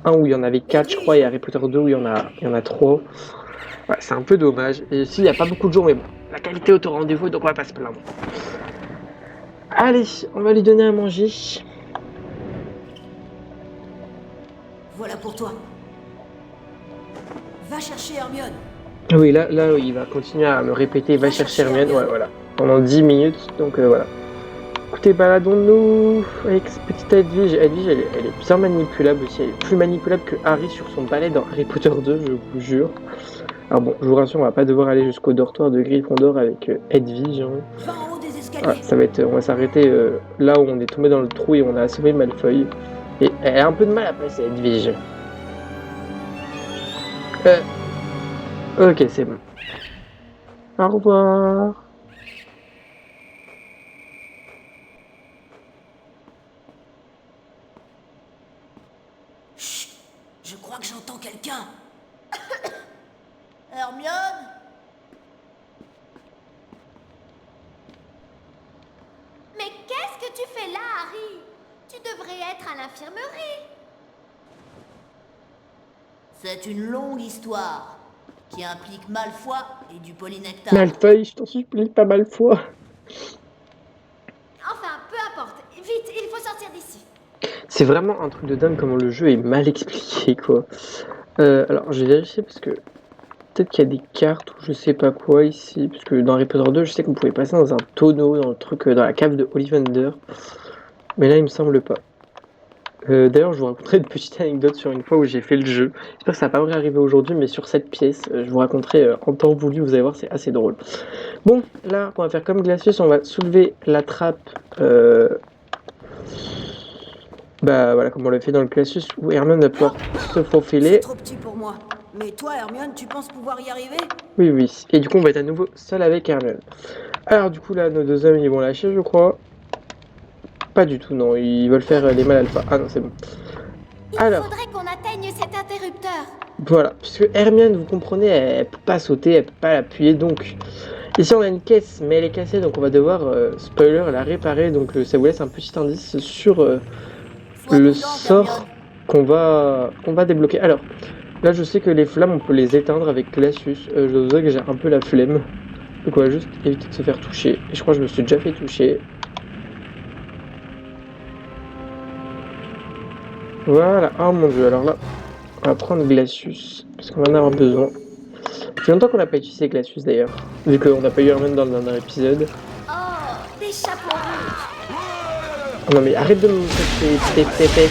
1 où il y en avait 4, je crois, et Harry Potter 2 où il y en a 3. Ouais, c'est un peu dommage. Et s'il n'y a pas beaucoup de jours, mais bon, la qualité est au rendez-vous, donc on va pas se plaindre. Allez, on va lui donner à manger. Voilà pour toi. Va chercher Hermione. Oui, là, il va continuer à me répéter, va chercher Hermione, ouais, voilà. Pendant 10 minutes, donc voilà. Écoutez, baladons-nous avec cette petite Edwige. Edwige, elle est bien manipulable aussi. Elle est plus manipulable que Harry sur son balai dans Harry Potter 2, je vous jure. Alors bon, je vous rassure, on va pas devoir aller jusqu'au dortoir de Gryffondor avec Edwige. Hein. Va en haut des escaliers. Voilà, on va s'arrêter là où on est tombé dans le trou et on a assommé Malfoy. Et elle a un peu de mal à passer, Edwige. Ok, c'est bon. Au revoir. Chut, je crois que j'entends quelqu'un. Hermione? Mais qu'est-ce que tu fais là, Harry? Tu devrais être à l'infirmerie. C'est une longue histoire qui implique Malfoy et du polynectar. Malfoy, je t'en supplie, pas Malfoy. Enfin, peu importe. Vite, il faut sortir d'ici. C'est vraiment un truc de dingue comment le jeu est mal expliqué, quoi. Alors, je vais vérifier parce que peut-être qu'il y a des cartes ou je sais pas quoi ici. Parce que dans Harry Potter 2, je sais qu'on pouvait passer dans un tonneau, dans le truc, dans la cave de Ollivander. Mais là, il me semble pas. D'ailleurs, je vous raconterai une petite anecdote sur une fois où j'ai fait le jeu. J'espère que ça va pas arriver aujourd'hui, mais sur cette pièce, je vous raconterai en temps voulu, vous allez voir, c'est assez drôle. Bon, là, on va faire comme Glacius, on va soulever la trappe. Bah voilà, comme on l'a fait dans le Glacius, où Hermione va pouvoir se faufiler. C'est trop petit pour moi. Mais toi, Hermione, tu penses pouvoir y arriver? Oui, oui. Et du coup, on va être à nouveau seul avec Hermione. Alors, du coup, là, nos 2 hommes, ils vont lâcher, je crois. Pas du tout, non. Ils veulent faire les mâles alpha. Ah non, c'est bon. Il Alors, faudrait qu'on atteigne cet interrupteur. voilà. Puisque Hermione, vous comprenez, elle peut pas sauter, elle peut pas l'appuyer. Donc, ici, on a une caisse, mais elle est cassée. Donc, on va devoir, spoiler, la réparer. Donc, ça vous laisse un petit indice sur le sort qu'on va débloquer. Alors, là, je sais que les flammes, on peut les éteindre avec Glacius. Je dois vous dire que j'ai un peu la flemme. Donc, on va juste éviter de se faire toucher. Et je crois que je me suis déjà fait toucher. Voilà. Oh mon dieu. Alors là, on va prendre Glacius. Parce qu'on va en avoir besoin. Ça fait longtemps qu'on n'a pas utilisé Glacius d'ailleurs. Vu qu'on n'a pas eu Hermione dans le dernier épisode. Oh, des chapeaux rouges. Oh non mais arrête de me faire tes fesses.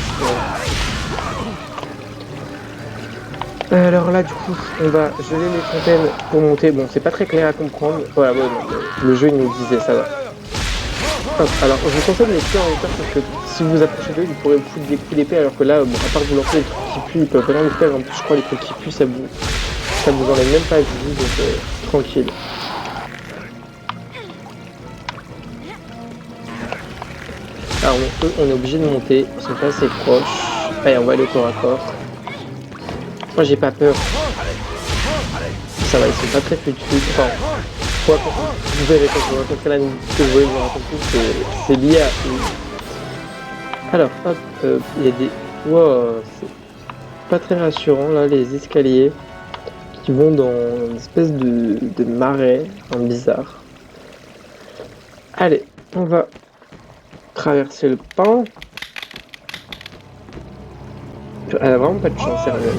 Alors là du coup on va geler les fontaines pour monter. Bon c'est pas très clair à comprendre. Voilà bon, le jeu il nous disait ça va. Hop, alors je vous conseille de les tuer en hauteur parce que si vous vous approchez d'eux ils pourraient vous foutre des coups d'épée alors que là bon à part vous lancer les trucs qui puent ils peuvent rien vous faire. En plus je crois les trucs qui puent ça vous enlève même pas vie donc tranquille. Alors eux on est obligé de monter, ils sont pas assez proches. Allez on va aller au corps à corps. Moi j'ai pas peur. Ça va, ils sont pas très fluctueux. Enfin, vous verrez quand vous rencontrez l'anime que vous voulez vous raconter, c'est lié à eux. Alors, hop, il y a des... Wow, c'est pas très rassurant, là, les escaliers qui vont dans une espèce de marais, un bizarre. Allez, on va traverser le pan. Elle a vraiment pas de chance, Hermione.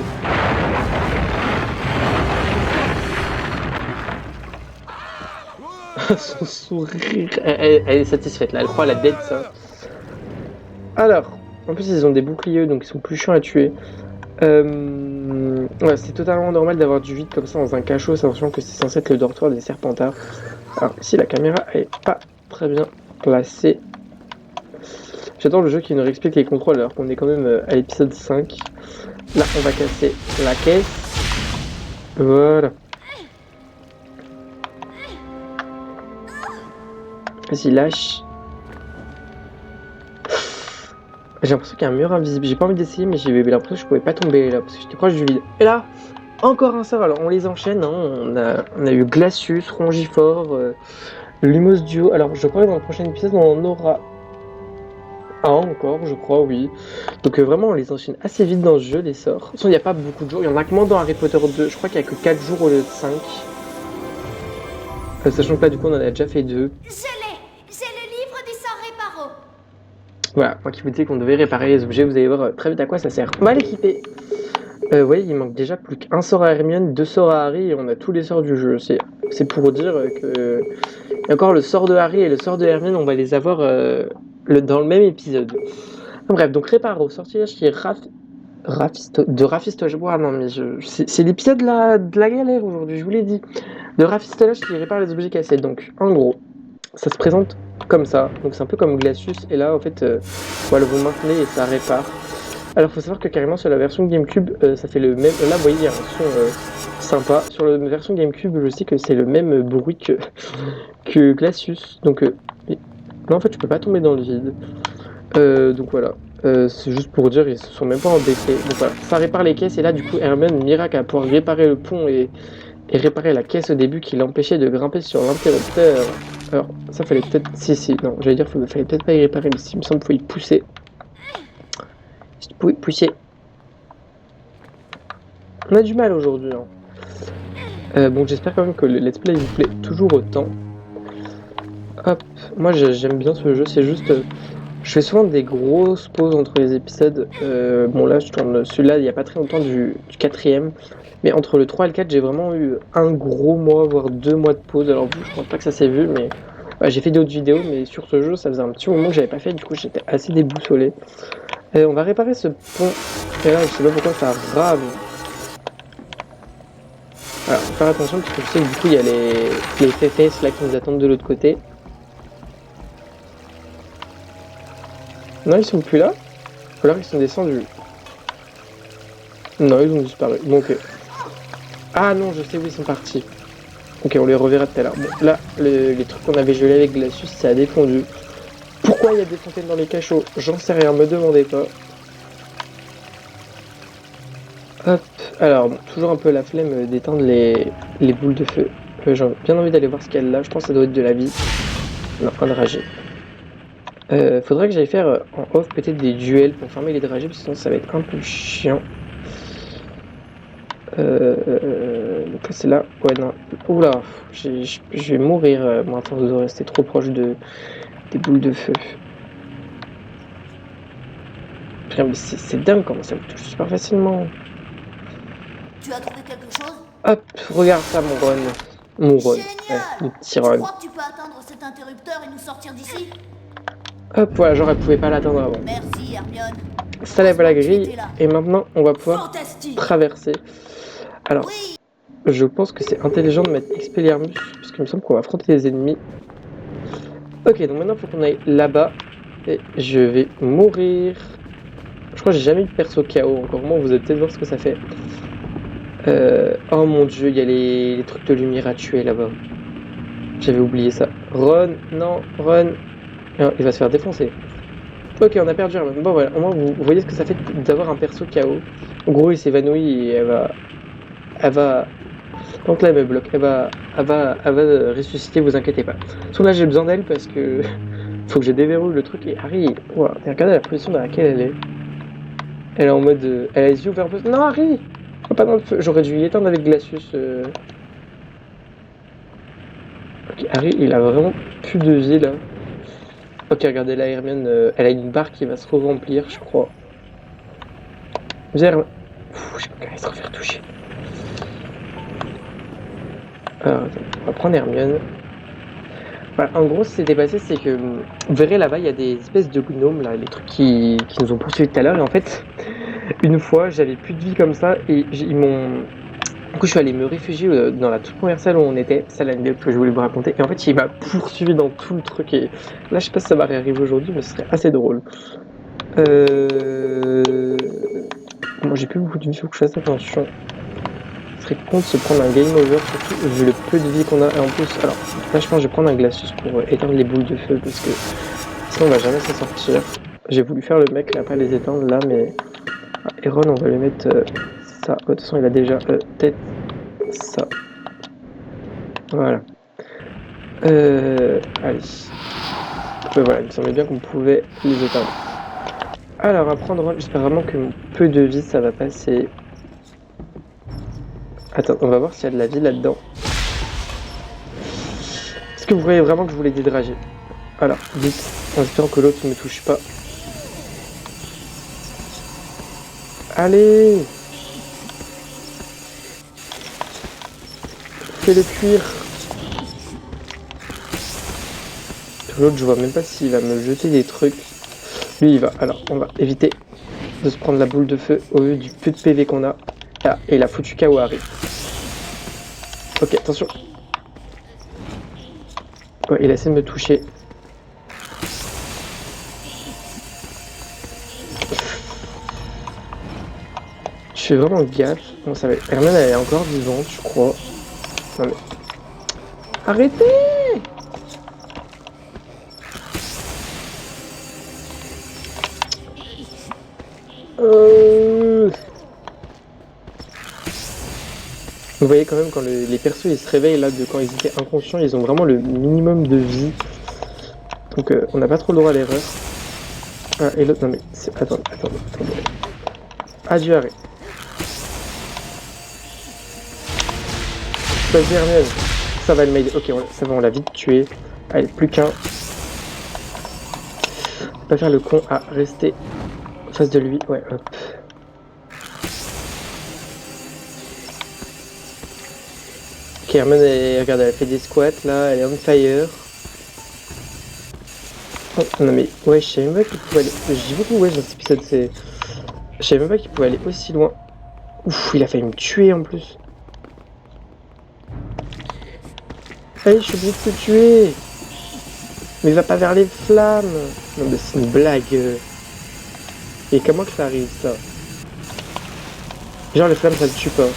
Son sourire, elle est satisfaite là, elle croit à la dette ça. Alors, en plus ils ont des boucliers donc ils sont plus chiants à tuer. Ouais, c'est totalement normal d'avoir du vide comme ça dans un cachot, sachant que c'est censé être le dortoir des Serpentards. Alors ici la caméra elle est pas très bien placée. J'adore le jeu qui nous réexplique les contrôles alors qu'on est quand même à l'épisode 5. Là on va casser la caisse. Voilà. Vas-y, lâche. J'ai l'impression qu'il y a un mur invisible. J'ai pas envie d'essayer, mais j'ai l'impression que je pouvais pas tomber là parce que j'étais proche du vide. Et là, encore un sort. Alors, on les enchaîne. Hein. On a eu Glacius, Rongifort, Lumos Duo. Alors, je crois que dans le prochain épisode, on en aura un encore, je crois, oui. Donc, vraiment, on les enchaîne assez vite dans ce jeu, les sorts. De toute façon, il n'y a pas beaucoup de jours. Il y en a que moins dans Harry Potter 2. Je crois qu'il n'y a que 4 jours au lieu de 5. Sachant que là, du coup, on en a déjà fait 2. Je l'ai. J'ai le livre du sort Réparo. Voilà, moi qui vous disais qu'on devait réparer les objets, vous allez voir très vite à quoi ça sert. On va l'équiper. Vous voyez, il manque déjà plus qu'un sort à Hermione, 2 sorts à Harry et on a tous les sorts du jeu. C'est pour dire que... Et encore le sort de Harry et le sort de Hermione, on va les avoir dans le même épisode. Bref, donc Réparo, sortilège qui est rafistolage. Ah non, mais c'est l'épisode de la galère aujourd'hui, je vous l'ai dit. De rafistolage qui répare les objets cassés. Donc, en gros, ça se présente comme ça. Donc, c'est un peu comme Glacius. Et là, en fait, voilà, vous maintenez et ça répare. Alors, il faut savoir que carrément, sur la version GameCube, ça fait le même... Là, vous voyez, il y a un son sympa. Sur la version GameCube, je sais que c'est le même bruit que Glacius. Donc, non, en fait, je peux pas tomber dans le vide. Donc, voilà. C'est juste pour dire, ils se sont même pas embêtés. Donc, voilà. Ça répare les caisses. Et là, du coup, Hermione, miracle, à pouvoir réparer le pont et réparer la caisse au début qui l'empêchait de grimper sur l'interrupteur. Alors, ça fallait peut-être... Si, non, j'allais dire qu'il fallait peut-être pas y réparer, mais si, il me semble qu'il faut y pousser. Si tu pouvais pousser. On a du mal aujourd'hui. Hein. Bon, j'espère quand même que le let's play vous plaît toujours autant. Hop, moi j'aime bien ce jeu, c'est juste... je fais souvent des grosses pauses entre les épisodes. Bon là, je tourne celui-là il n'y a pas très longtemps du 4ème. Mais entre le 3 et le 4, j'ai vraiment eu un gros mois, voire 2 mois de pause. Alors je pense pas que ça s'est vu, mais j'ai fait d'autres vidéos. Mais sur ce jeu, ça faisait un petit moment que j'avais pas fait. Du coup, j'étais assez déboussolé. On va réparer ce pont. Et là, je sais pas pourquoi ça rame. Alors, faut faire attention parce que je sais que du coup, il y a les FFS là qui nous attendent de l'autre côté. Non, ils sont plus là. Ou alors ils sont descendus. Non, ils ont disparu. Bon, ok. Ah non, je sais où ils sont partis. Ok, on les reverra tout à l'heure. Bon, là, les trucs qu'on avait gelés avec Glacius, ça a défondu. Pourquoi il y a des fontaines dans les cachots? J'en sais rien, me demandez pas. Hop, alors, bon, toujours un peu la flemme d'éteindre les boules de feu. J'ai bien envie d'aller voir ce qu'il y a là, je pense que ça doit être de la vie. Non, un dragé. Faudrait que j'aille faire en off peut-être des duels pour farmer les dragées, parce que sinon ça va être un peu chiant. Donc là c'est là, ouais non, oula, je vais mourir moi à force de rester trop proche des boules de feu. Putain, mais c'est dingue comment ça me touche super facilement. Tu as trouvé quelque chose? Hop, regarde ça mon Ron. Mon Ron, Génial! le petit Tu Ron. crois que tu peux atteindre cet interrupteur et nous sortir d'ici? Hop, voilà, genre elle pouvait pas l'atteindre avant. Merci Hermione. Ça lève la grille, et maintenant on va pouvoir Fantastique! traverser. Alors, Oui! je pense que c'est intelligent de mettre Expelliarmus, parce qu'il me semble qu'on va affronter les ennemis. Ok, donc maintenant il faut qu'on aille là-bas, et je vais mourir. Je crois que j'ai jamais eu de perso KO, encore moins, vous allez peut-être voir ce que ça fait. Oh mon dieu, il y a les trucs de lumière à tuer là-bas. J'avais oublié ça. Ron, non, Ron. Non, il va se faire défoncer. Ok, on a perdu Hermione. Bon voilà, au moins vous voyez ce que ça fait d'avoir un perso KO. En gros, il s'évanouit et elle va Donc là, elle me bloque. Elle va ressusciter, vous inquiétez pas. Sauf là, j'ai besoin d'elle parce que faut que je déverrouille le truc. Et Harry, wow, regardez la position dans laquelle elle est. Elle est en mode, elle a les yeux ouverts. Non, Harry, pas dans le feu. J'aurais dû y éteindre avec Glacius. Ok, Harry, il a vraiment plus de vie là. Ok, regardez là, Hermione, elle a une barre qui va se re-remplir, je crois. Viens, Hermione. Je sais pas quand elle se refaire toucher. Alors, attends, on va prendre Hermione. Voilà, en gros, ce qui s'était passé, c'est que vous verrez là-bas, il y a des espèces de gnomes, là, les trucs qui nous ont poursuivis tout à l'heure. Et en fait, une fois, j'avais plus de vie comme ça et ils m'ont. Du coup, je suis allé me réfugier dans la toute première salle où on était, salle anecdote que je voulais vous raconter. Et en fait, il m'a poursuivi dans tout le truc. Et là, je sais pas si ça va réarriver aujourd'hui, mais ce serait assez drôle. Moi, j'ai plus beaucoup de vie, faut que je fasse attention. Ce serait con de se prendre un game over, surtout vu le peu de vie qu'on a. Et en plus, alors, là, je pense que je vais prendre un Glacius pour éteindre les boules de feu, parce que sinon, on va jamais s'en sortir. J'ai voulu faire le mec, là, pas les éteindre, là, mais... Ah, Aaron, on va lui mettre ça. De toute façon, il a déjà peut-être ça. Voilà. Allez. Voilà, il me semblait bien qu'on pouvait les éteindre. Alors, à prendre, j'espère vraiment que mon peu de vie, ça va passer. Attends, on va voir s'il y a de la vie là-dedans. Est-ce que vous voyez vraiment que je voulais dédrager? Alors, vite, en espérant que l'autre ne me touche pas. Allez! Fais-le cuire! L'autre, je vois même pas s'il va me jeter des trucs. Lui, il va. Alors, on va éviter de se prendre la boule de feu au vu du peu de PV qu'on a. Ah, et il a foutu KO Harry. Ok, attention. Ouais, il a essayé de me toucher. Je fais vraiment gaffe. Bon, ça va. Hermione, elle est encore vivante, je crois. Non mais... Arrêtez! Vous voyez quand même quand les persos ils se réveillent là de quand ils étaient inconscients, ils ont vraiment le minimum de vie. Donc on n'a pas trop le droit à l'erreur. Ah et l'autre, non mais attendez. Adieu Harry. Vas-y Hermione. Ça va le m'aider. Ok, ça va, on l'a vite tué. Allez, plus qu'un. Pas faire le con à rester en face de lui. Ouais, hop. Ok, Hermione, regarde, elle fait des squats là, elle est on fire. Oh, non mais, ouais, je savais même pas qu'il pouvait aller... J'ai beaucoup ouais dans cet épisode, c'est... Je savais même pas qu'il pouvait aller aussi loin. Ouf, il a failli me tuer en plus. Allez, je suis obligé de te tuer. Mais va pas vers les flammes. Non mais c'est une blague. Et comment que ça arrive ça? Genre les flammes ça le tue pas.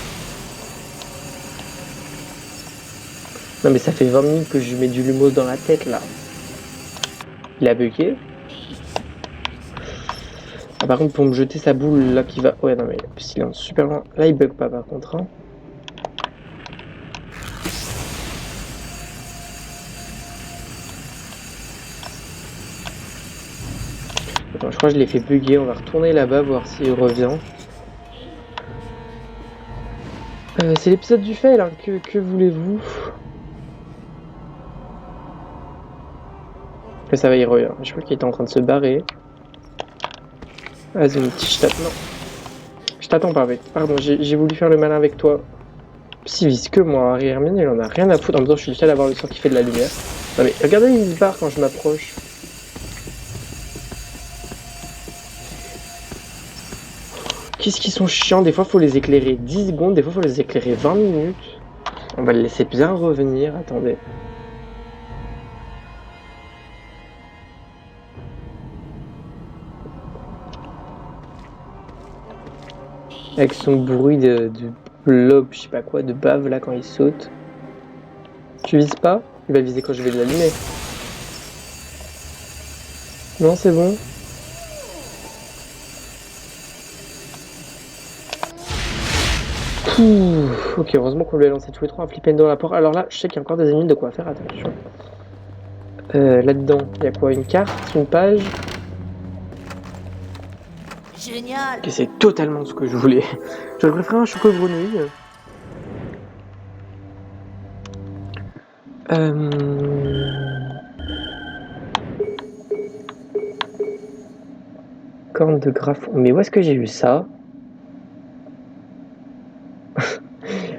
Non mais ça fait 20 minutes que je lui mets du lumos dans la tête là. Il a bugué. Ah par contre pour me jeter sa boule là qui va... Ouais non mais il est en super loin. Là il bug pas par contre hein. Attends, je crois que je l'ai fait bugger. On va retourner là-bas voir s'il revient. C'est l'épisode du fail hein. Que voulez-vous? Mais ça va, il revient. Je crois qu'il était en train de se barrer. Vas-y, mon petit, je t'attends. Non. Je t'attends pas, avec. Pardon, j'ai voulu faire le malin avec toi. Si vise que moi, Harry Hermione, il en a rien à foutre. En même temps, je suis le seul à avoir le sort qui fait de la lumière. Non mais, regardez, il se barre quand je m'approche. Qu'est-ce qu'ils sont chiants. Des fois, faut les éclairer 10 secondes. Des fois, faut les éclairer 20 minutes. On va le laisser bien revenir. Attendez. Avec son bruit de blob, je sais pas quoi, de bave là quand il saute. Tu vises pas? Il va viser quand je vais l'allumer. Non, c'est bon. Ouh, ok, heureusement qu'on lui a lancé tous les trois un flip dans la porte. Alors là, je sais qu'il y a encore des ennemis de quoi faire, attention. Là-dedans, il y a quoi? Une carte, une page? Génial. Ok, c'est totalement ce que je voulais. J'aurais préféré un choco grenouille. Corne de graffon. Mais où est-ce que j'ai vu ça?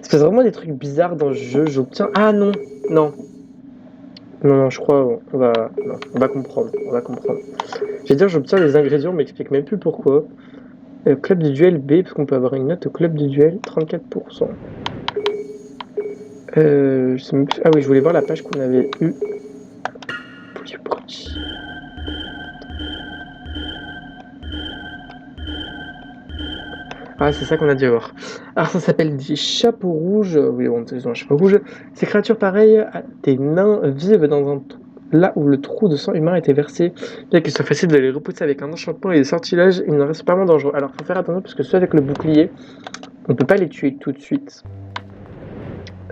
C'est vraiment des trucs bizarres dans le jeu. J'obtiens. Ah non, non. Non, je crois on va comprendre. On va comprendre. J'ai dire j'obtiens des ingrédients, mais m'explique même plus pourquoi. Club de duel B, parce qu'on peut avoir une note au club de duel, 34%. Je sais même plus... Ah oui, je voulais voir la page qu'on avait eue. Ah, c'est ça qu'on a dû voir. Alors, ça s'appelle des chapeaux rouges. Oui, bon, ils ont un chapeau rouge. Ces créatures pareilles à des nains vivent dans un là où le trou de sang humain a été versé. Bien qu'il soit facile de les repousser avec un enchantement et des sortilèges, ils ne restent pas moins dangereux. Alors, faut faire attention parce que ceux avec le bouclier, on peut pas les tuer tout de suite.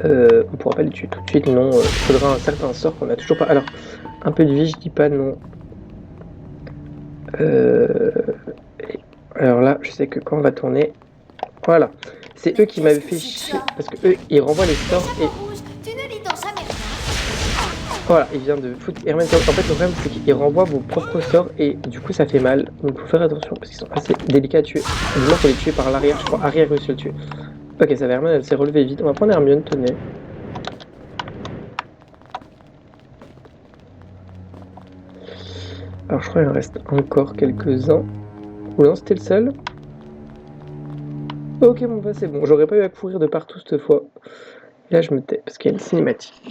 On pourra pas les tuer tout de suite, non. Il faudra un certain sort qu'on a toujours pas. Alors, un peu de vie, je dis pas non. Alors là, je sais que quand on va tourner, voilà. C'est eux qui m'avaient fait chier parce que eux, ils renvoient les sorts et Rouge, tu ne lis donc jamais rien. voilà, il vient de foutre Hermione. En fait, le problème c'est qu'ils renvoient vos propres sorts et du coup, ça fait mal. Donc, faut faire attention parce qu'ils sont assez délicats à tuer. Du moins, faut les tuer par l'arrière. Je crois arrière réussi à le tuer. Ok, ça va. Hermione, elle s'est relevée vite. On va prendre Hermione, tenez. Alors, je crois qu'il en reste encore quelques-uns. Ou non, c'était le seul. Ok, bon, bah c'est bon. J'aurais pas eu à courir de partout cette fois. Et là, je me tais parce qu'il y a une cinématique.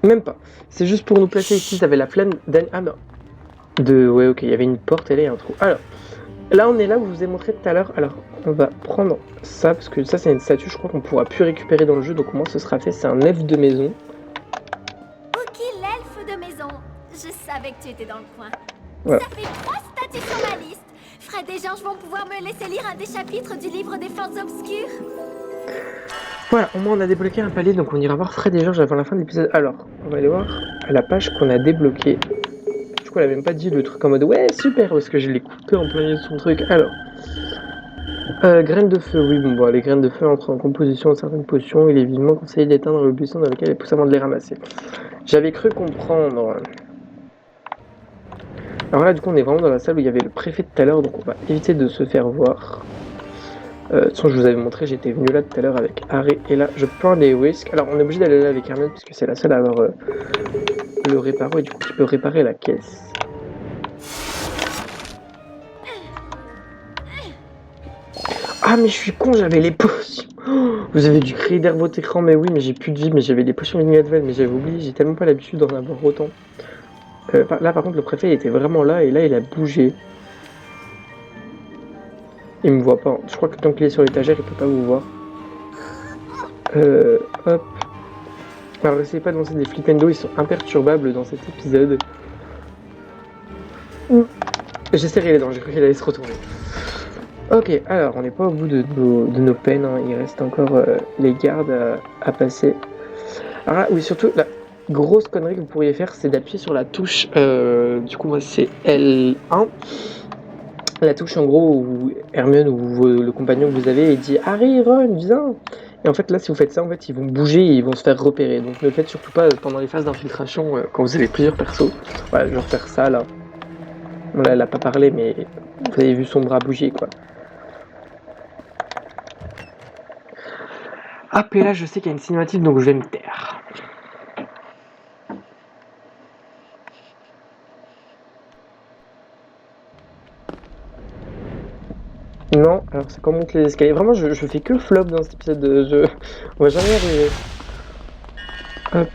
Même pas. C'est juste pour nous placer ici. T'avais la flemme d'un. Ah non. Ouais, ok, il y avait une porte et là, il y a un trou. Alors, là, on est là où je vous ai montré tout à l'heure. Alors, on va prendre ça parce que ça, c'est une statue. Je crois qu'on pourra plus récupérer dans le jeu. Donc, au moins, ce sera fait. C'est un elfe de maison. Ok, l'elfe de maison. Je savais que tu étais dans le coin. Voilà. Ça fait 3 statues sur ma liste. Fred et Georges vont pouvoir me laisser lire un des chapitres du livre des forces obscures. Voilà, au moins on a débloqué un palier, donc on ira voir Fred et Georges avant la fin de l'épisode. Alors, on va aller voir la page qu'on a débloquée. Du coup, elle a même pas dit le truc en mode ouais, super, parce que je l'ai coupé en plein milieu de son truc. Alors, graines de feu, oui, bon, les graines de feu entrent en composition de certaines potions. Il est vivement conseillé d'éteindre le buisson dans lequel elles poussent avant de les ramasser. J'avais cru comprendre. Alors là, du coup, on est vraiment dans la salle où il y avait le préfet tout à l'heure, donc on va éviter de se faire voir. De toute façon, je vous avais montré, j'étais venu là tout à l'heure avec Harry, et là, je prends des risques. Alors, on est obligé d'aller là avec Hermione, puisque c'est la seule à avoir le réparo, et du coup, qui peut réparer la caisse. Ah, mais je suis con, j'avais les potions. Oh, vous avez dû crier derrière votre écran, mais oui, mais j'ai plus de vie, mais j'avais les potions Vignadvel, mais j'avais oublié, j'ai tellement pas l'habitude d'en avoir autant. Là, par contre, le préfet, il était vraiment là, et là, il a bougé. Il me voit pas. Je crois que tant qu'il est sur l'étagère, il peut pas vous voir. Hop. Alors, essayez pas de lancer des flipendo, ils sont imperturbables dans cet épisode. J'essaierai les dents, j'ai cru qu'il allait se retourner. Ok, alors, on n'est pas au bout de nos peines, hein. Il reste encore les gardes à passer. Alors là, oui, surtout, la grosse connerie que vous pourriez faire, c'est d'appuyer sur la touche, du coup, moi, c'est L1. La touche en gros où Hermione ou le compagnon que vous avez dit Harry, Ron, viens. Et en fait là si vous faites ça en fait ils vont bouger et ils vont se faire repérer. Donc ne le faites surtout pas pendant les phases d'infiltration quand vous avez plusieurs persos. Voilà, genre faire ça là. Bon là elle a pas parlé mais vous avez vu son bras bouger quoi. Hop et là je sais qu'il y a une cinématique donc je vais me taire. Non, alors c'est quand on monte les escaliers. Vraiment, je fais que flop dans cet épisode de jeu. On va jamais y arriver. Hop.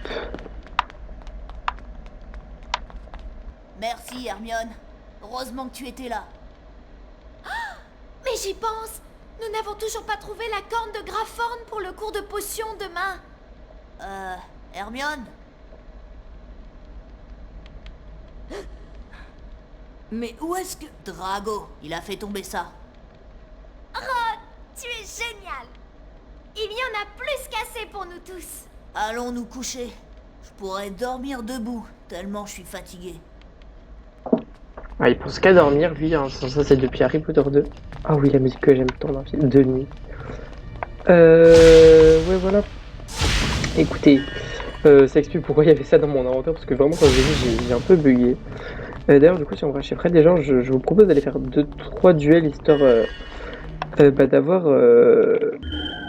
Merci, Hermione. Heureusement que tu étais là. Mais j'y pense. Nous n'avons toujours pas trouvé la corne de Graphorn pour le cours de potions demain. Hermione? Mais où est-ce que... Drago, il a fait tomber ça. Ron, tu es génial. Il y en a plus qu'assez pour nous tous. Allons nous coucher. Je pourrais dormir debout, tellement je suis fatigué. Ah, il pense qu'à dormir, lui, hein. Ça c'est depuis Harry Potter 2. Ah oui, la musique que j'aime tant dans le film de nuit. Ouais, voilà. Écoutez, ça explique pourquoi il y avait ça dans mon inventaire, parce que vraiment, quand j'ai vu, j'ai un peu bugué. D'ailleurs, du coup, si on va chez Fred, déjà, je vous propose d'aller faire 2-3 duels, histoire d'avoir...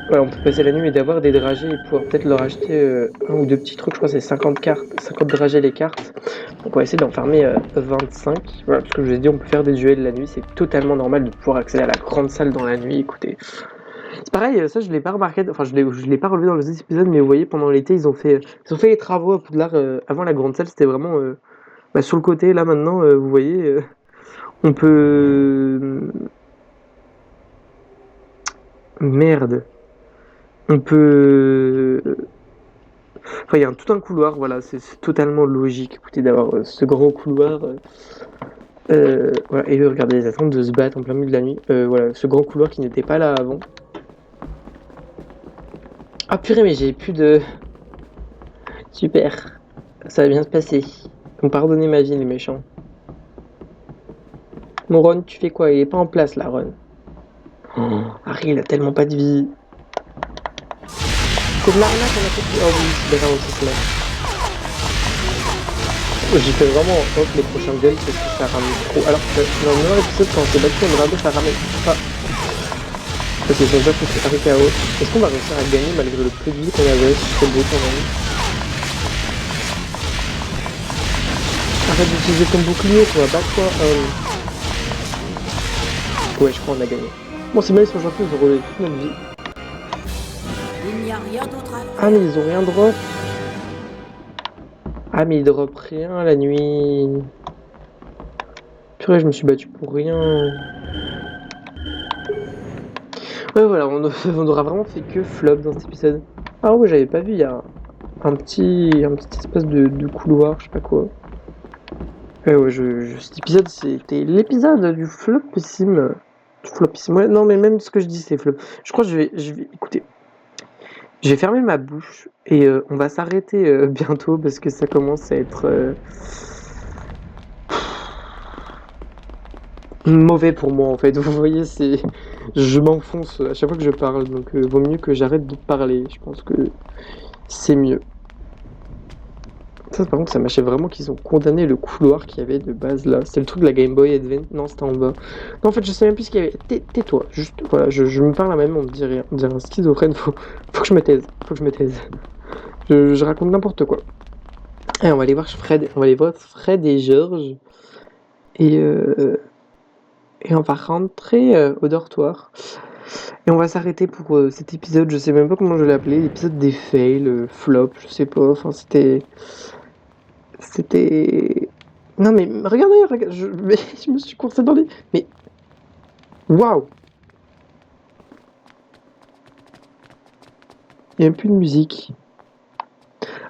Voilà, on peut passer la nuit, mais d'avoir des dragées et pouvoir peut-être leur acheter un ou deux petits trucs. Je crois que c'est 50 cartes, 50 dragées les cartes. Donc on va essayer d'en farmer 25. Voilà, parce que je vous ai dit, on peut faire des duels la nuit. C'est totalement normal de pouvoir accéder à la grande salle dans la nuit. Écoutez, c'est pareil, ça je l'ai pas remarqué, enfin je l'ai pas relevé dans les autres épisodes, mais vous voyez, pendant l'été, ils ont fait les travaux à Poudlard. Avant la grande salle, c'était vraiment sur le côté. Là maintenant, vous voyez, on peut... Merde. On peut... Enfin, il y a tout un couloir, voilà, c'est totalement logique, écoutez, d'avoir ce grand couloir. Voilà, et regardez, les attentes de se battre en plein milieu de la nuit. Voilà, ce grand couloir qui n'était pas là avant. Ah purée, mais j'ai plus de... Super. Ça va bien se passer. Ils m'ont pardonné ma vie, les méchants. Mon Ron, tu fais quoi? Il est pas en place, là, Ron. Oh, Harry, il a tellement pas de vie. C'est de l'arnaque, on a fait... Oh oui, c'est vraiment c'est cela. J'ai fait vraiment en les prochains duels parce que ça ramène trop. Alors que dans le nouvel épisode, quand on s'est battu en dragon, ça ramène pas. Parce qu'ils ont déjà fait Harry KO. Est-ce qu'on va réussir à gagner malgré le peu de vie qu'on avait? Ce serait beau quand même. Arrête d'utiliser ton bouclier, tu vas battre toi. Ouais, je crois qu'on a gagné. Bon, c'est bien, ils sont gentils, ils ont relevé toute notre vie. Il n'y a rien d'autre à faire. Ah, mais ils ont rien drop. Ah, mais ils drop rien la nuit. Purée, je me suis battu pour rien. Ouais, voilà, on aura vraiment fait que flop dans cet épisode. Ah ouais, j'avais pas vu, il y a un petit espace de couloir, je sais pas quoi. Ouais, cet épisode, c'était l'épisode du flopissime. Du flopissime. Ouais, non, mais même ce que je dis, c'est flop. Je crois que écoutez, je vais fermer ma bouche et on va s'arrêter bientôt parce que ça commence à être mauvais pour moi en fait. Vous voyez, je m'enfonce à chaque fois que je parle, donc vaut mieux que j'arrête de parler. Je pense que c'est mieux. Ça, par contre, ça m'achève vraiment qu'ils ont condamné le couloir qu'il y avait de base là. C'est le truc de la Game Boy Advance. Non, c'était en bas. Non, en fait, je sais même plus ce qu'il y avait. Tais-toi. Juste, voilà, je me parle à même, on me dit rien. On me dirait un schizophrène. Faut que je me taise. Je raconte n'importe quoi. Et on va aller voir Fred. On va aller voir Fred et George. Et on va rentrer au dortoir. Et on va s'arrêter pour cet épisode. Je sais même pas comment je l'ai appelé. L'épisode des fails, flop, je sais pas. Enfin, c'était. Non mais regardez, je me suis coincé dans les... Mais... Waouh! Il n'y a même plus de musique.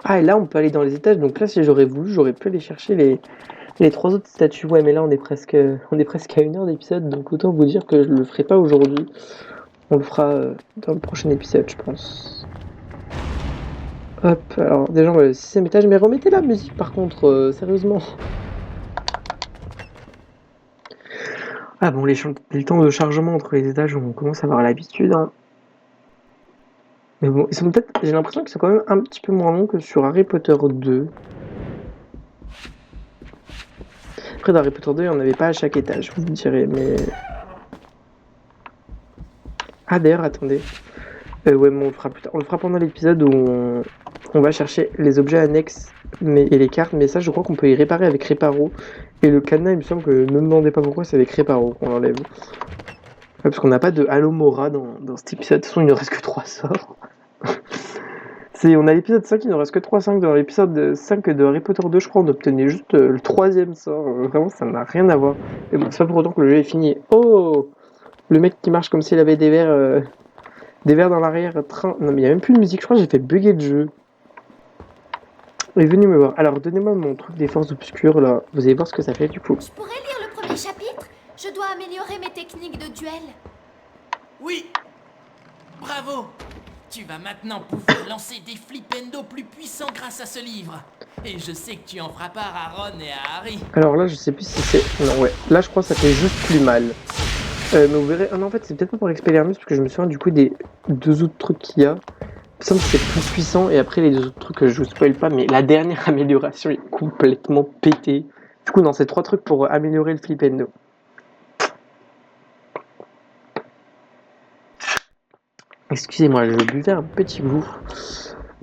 Ah, et là, on peut aller dans les étages. Donc là, si j'aurais voulu, j'aurais pu aller chercher les trois autres statues. Ouais, mais là, on est presque à 1 heure d'épisode. Donc autant vous dire que je le ferai pas aujourd'hui. On le fera dans le prochain épisode, je pense. Hop, alors déjà, on va au 6ème étage. Mais remettez la musique, par contre, sérieusement. Ah bon, les temps de chargement entre les étages, on commence à avoir l'habitude. Hein. Mais bon, ils sont peut-être. J'ai l'impression qu'ils sont quand même un petit peu moins longs que sur Harry Potter 2. Après, dans Harry Potter 2, il n'y en avait pas à chaque étage, vous me direz, mais. Ah, d'ailleurs, attendez. Ouais, mais on le fera plus tard. On le fera pendant l'épisode où on va chercher les objets annexes et les cartes. Mais ça, je crois qu'on peut y réparer avec Réparo. Et le cadenas, il me semble que ne me demandez pas pourquoi, c'est avec Réparo qu'on l'enlève. Ouais, parce qu'on n'a pas de Halomora dans cet épisode. De toute façon, il ne reste que 3 sorts. On a l'épisode 5, il ne reste que 3-5. Dans l'épisode 5 de Harry Potter 2, je crois, on obtenait juste le 3ème sort. Vraiment, ça n'a rien à voir. Mais bon, c'est pas pour autant que le jeu est fini. Oh! Le mec qui marche comme s'il avait des verres dans l'arrière-train. Non, mais il n'y a même plus de musique. Je crois que j'ai fait bugger le jeu. est venu me voir. Alors, donnez-moi mon truc des forces obscures, là. Vous allez voir ce que ça fait, du coup. Je pourrais lire le premier chapitre? Je dois améliorer mes techniques de duel. Oui. Bravo. Tu vas maintenant pouvoir lancer des flipendo plus puissants grâce à ce livre. Et je sais que tu en feras part à Ron et à Harry. Alors là, je sais plus si c'est... Non, ouais. Là, je crois que ça fait juste plus mal. Mais vous verrez... Ah non, en fait, c'est peut-être pas pour Expelliarmus, parce que je me souviens du coup des 2 autres trucs qu'il y a. Il me semble que c'est plus puissant, et après, les 2 autres trucs, je vous spoil pas, mais la dernière amélioration est complètement pétée. Du coup, non, c'est 3 trucs pour améliorer le flipendo. Excusez-moi, je buvais un petit goût.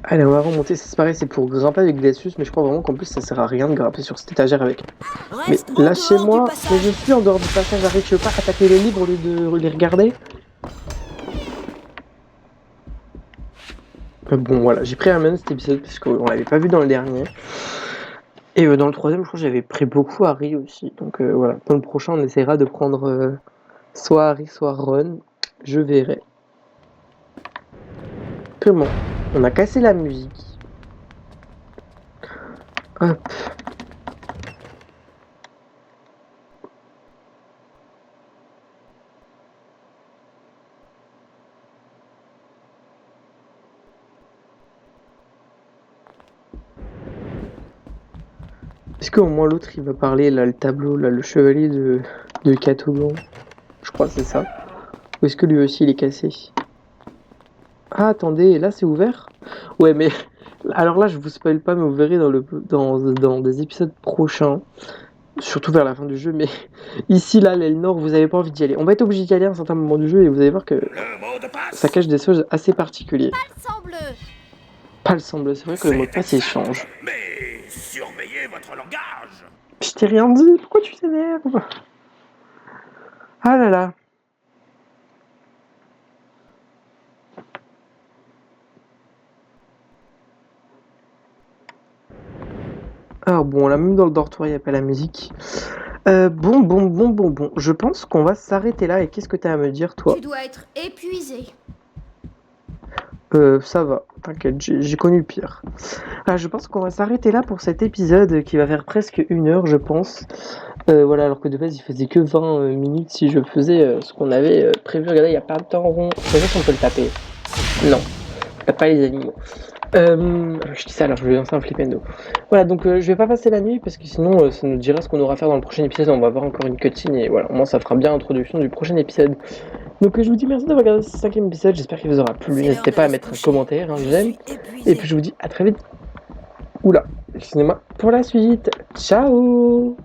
Allez, on va remonter. C'est pareil, c'est pour grimper avec Glacius, mais je crois vraiment qu'en plus, ça sert à rien de grimper sur cette étagère avec. Mais Reste en dehors lâchez-moi, du mais passage. je suis en dehors du passage, arrête, je veux pas attaquer les livres au lieu de les regarder. Bon, voilà, j'ai pris un man cet épisode, parce qu'on l'avait pas vu dans le dernier. Et dans le troisième, je crois que j'avais pris beaucoup Harry aussi. Donc voilà, dans le prochain, on essaiera de prendre soit Harry, soit Ron. Je verrai. Comment? On a cassé la musique. Hop. Est-ce qu'au moins l'autre il va parler là, le tableau, là, le chevalier de Catogan? Je crois que c'est ça. Ou est-ce que lui aussi il est cassé? Ah attendez, là c'est ouvert? Ouais mais alors là je vous spoil pas, mais vous verrez dans des épisodes prochains, surtout vers la fin du jeu, mais ici là l'aile nord vous avez pas envie d'y aller. On va être obligé d'y aller à un certain moment du jeu et vous allez voir que Le mot de passe. ça cache des choses assez particuliers. Semble. Pas le semble, c'est vrai que le mot de passe il change. Mais surveillez votre langage. Je t'ai rien dit, pourquoi tu t'énerves? Ah là là. Alors bon, là même dans le dortoir il n'y a pas la musique. Bon. Je pense qu'on va s'arrêter là. Et qu'est-ce que t'as à me dire, toi? Tu dois être épuisé. Ça va, t'inquiète, j'ai connu pire. Ah, je pense qu'on va s'arrêter là pour cet épisode qui va faire presque 1 heure, je pense. Voilà, alors que de base il faisait que 20 minutes si je faisais ce qu'on avait prévu. Regardez, il n'y a pas de temps rond. Je sais pas si on peut le taper. Non, on tape pas les animaux. Je dis ça alors je vais lancer un flipendo. Voilà, donc je vais pas passer la nuit parce que sinon ça nous dira ce qu'on aura à faire dans le prochain épisode. On va avoir encore une cutscene et voilà, au moins ça fera bien l'introduction du prochain épisode. Donc je vous dis merci d'avoir regardé ce 5e épisode, j'espère qu'il vous aura plu. N'hésitez pas à mettre un commentaire, un j'aime. Et puis je vous dis à très vite. Oula, excusez-moi pour la suite. Ciao.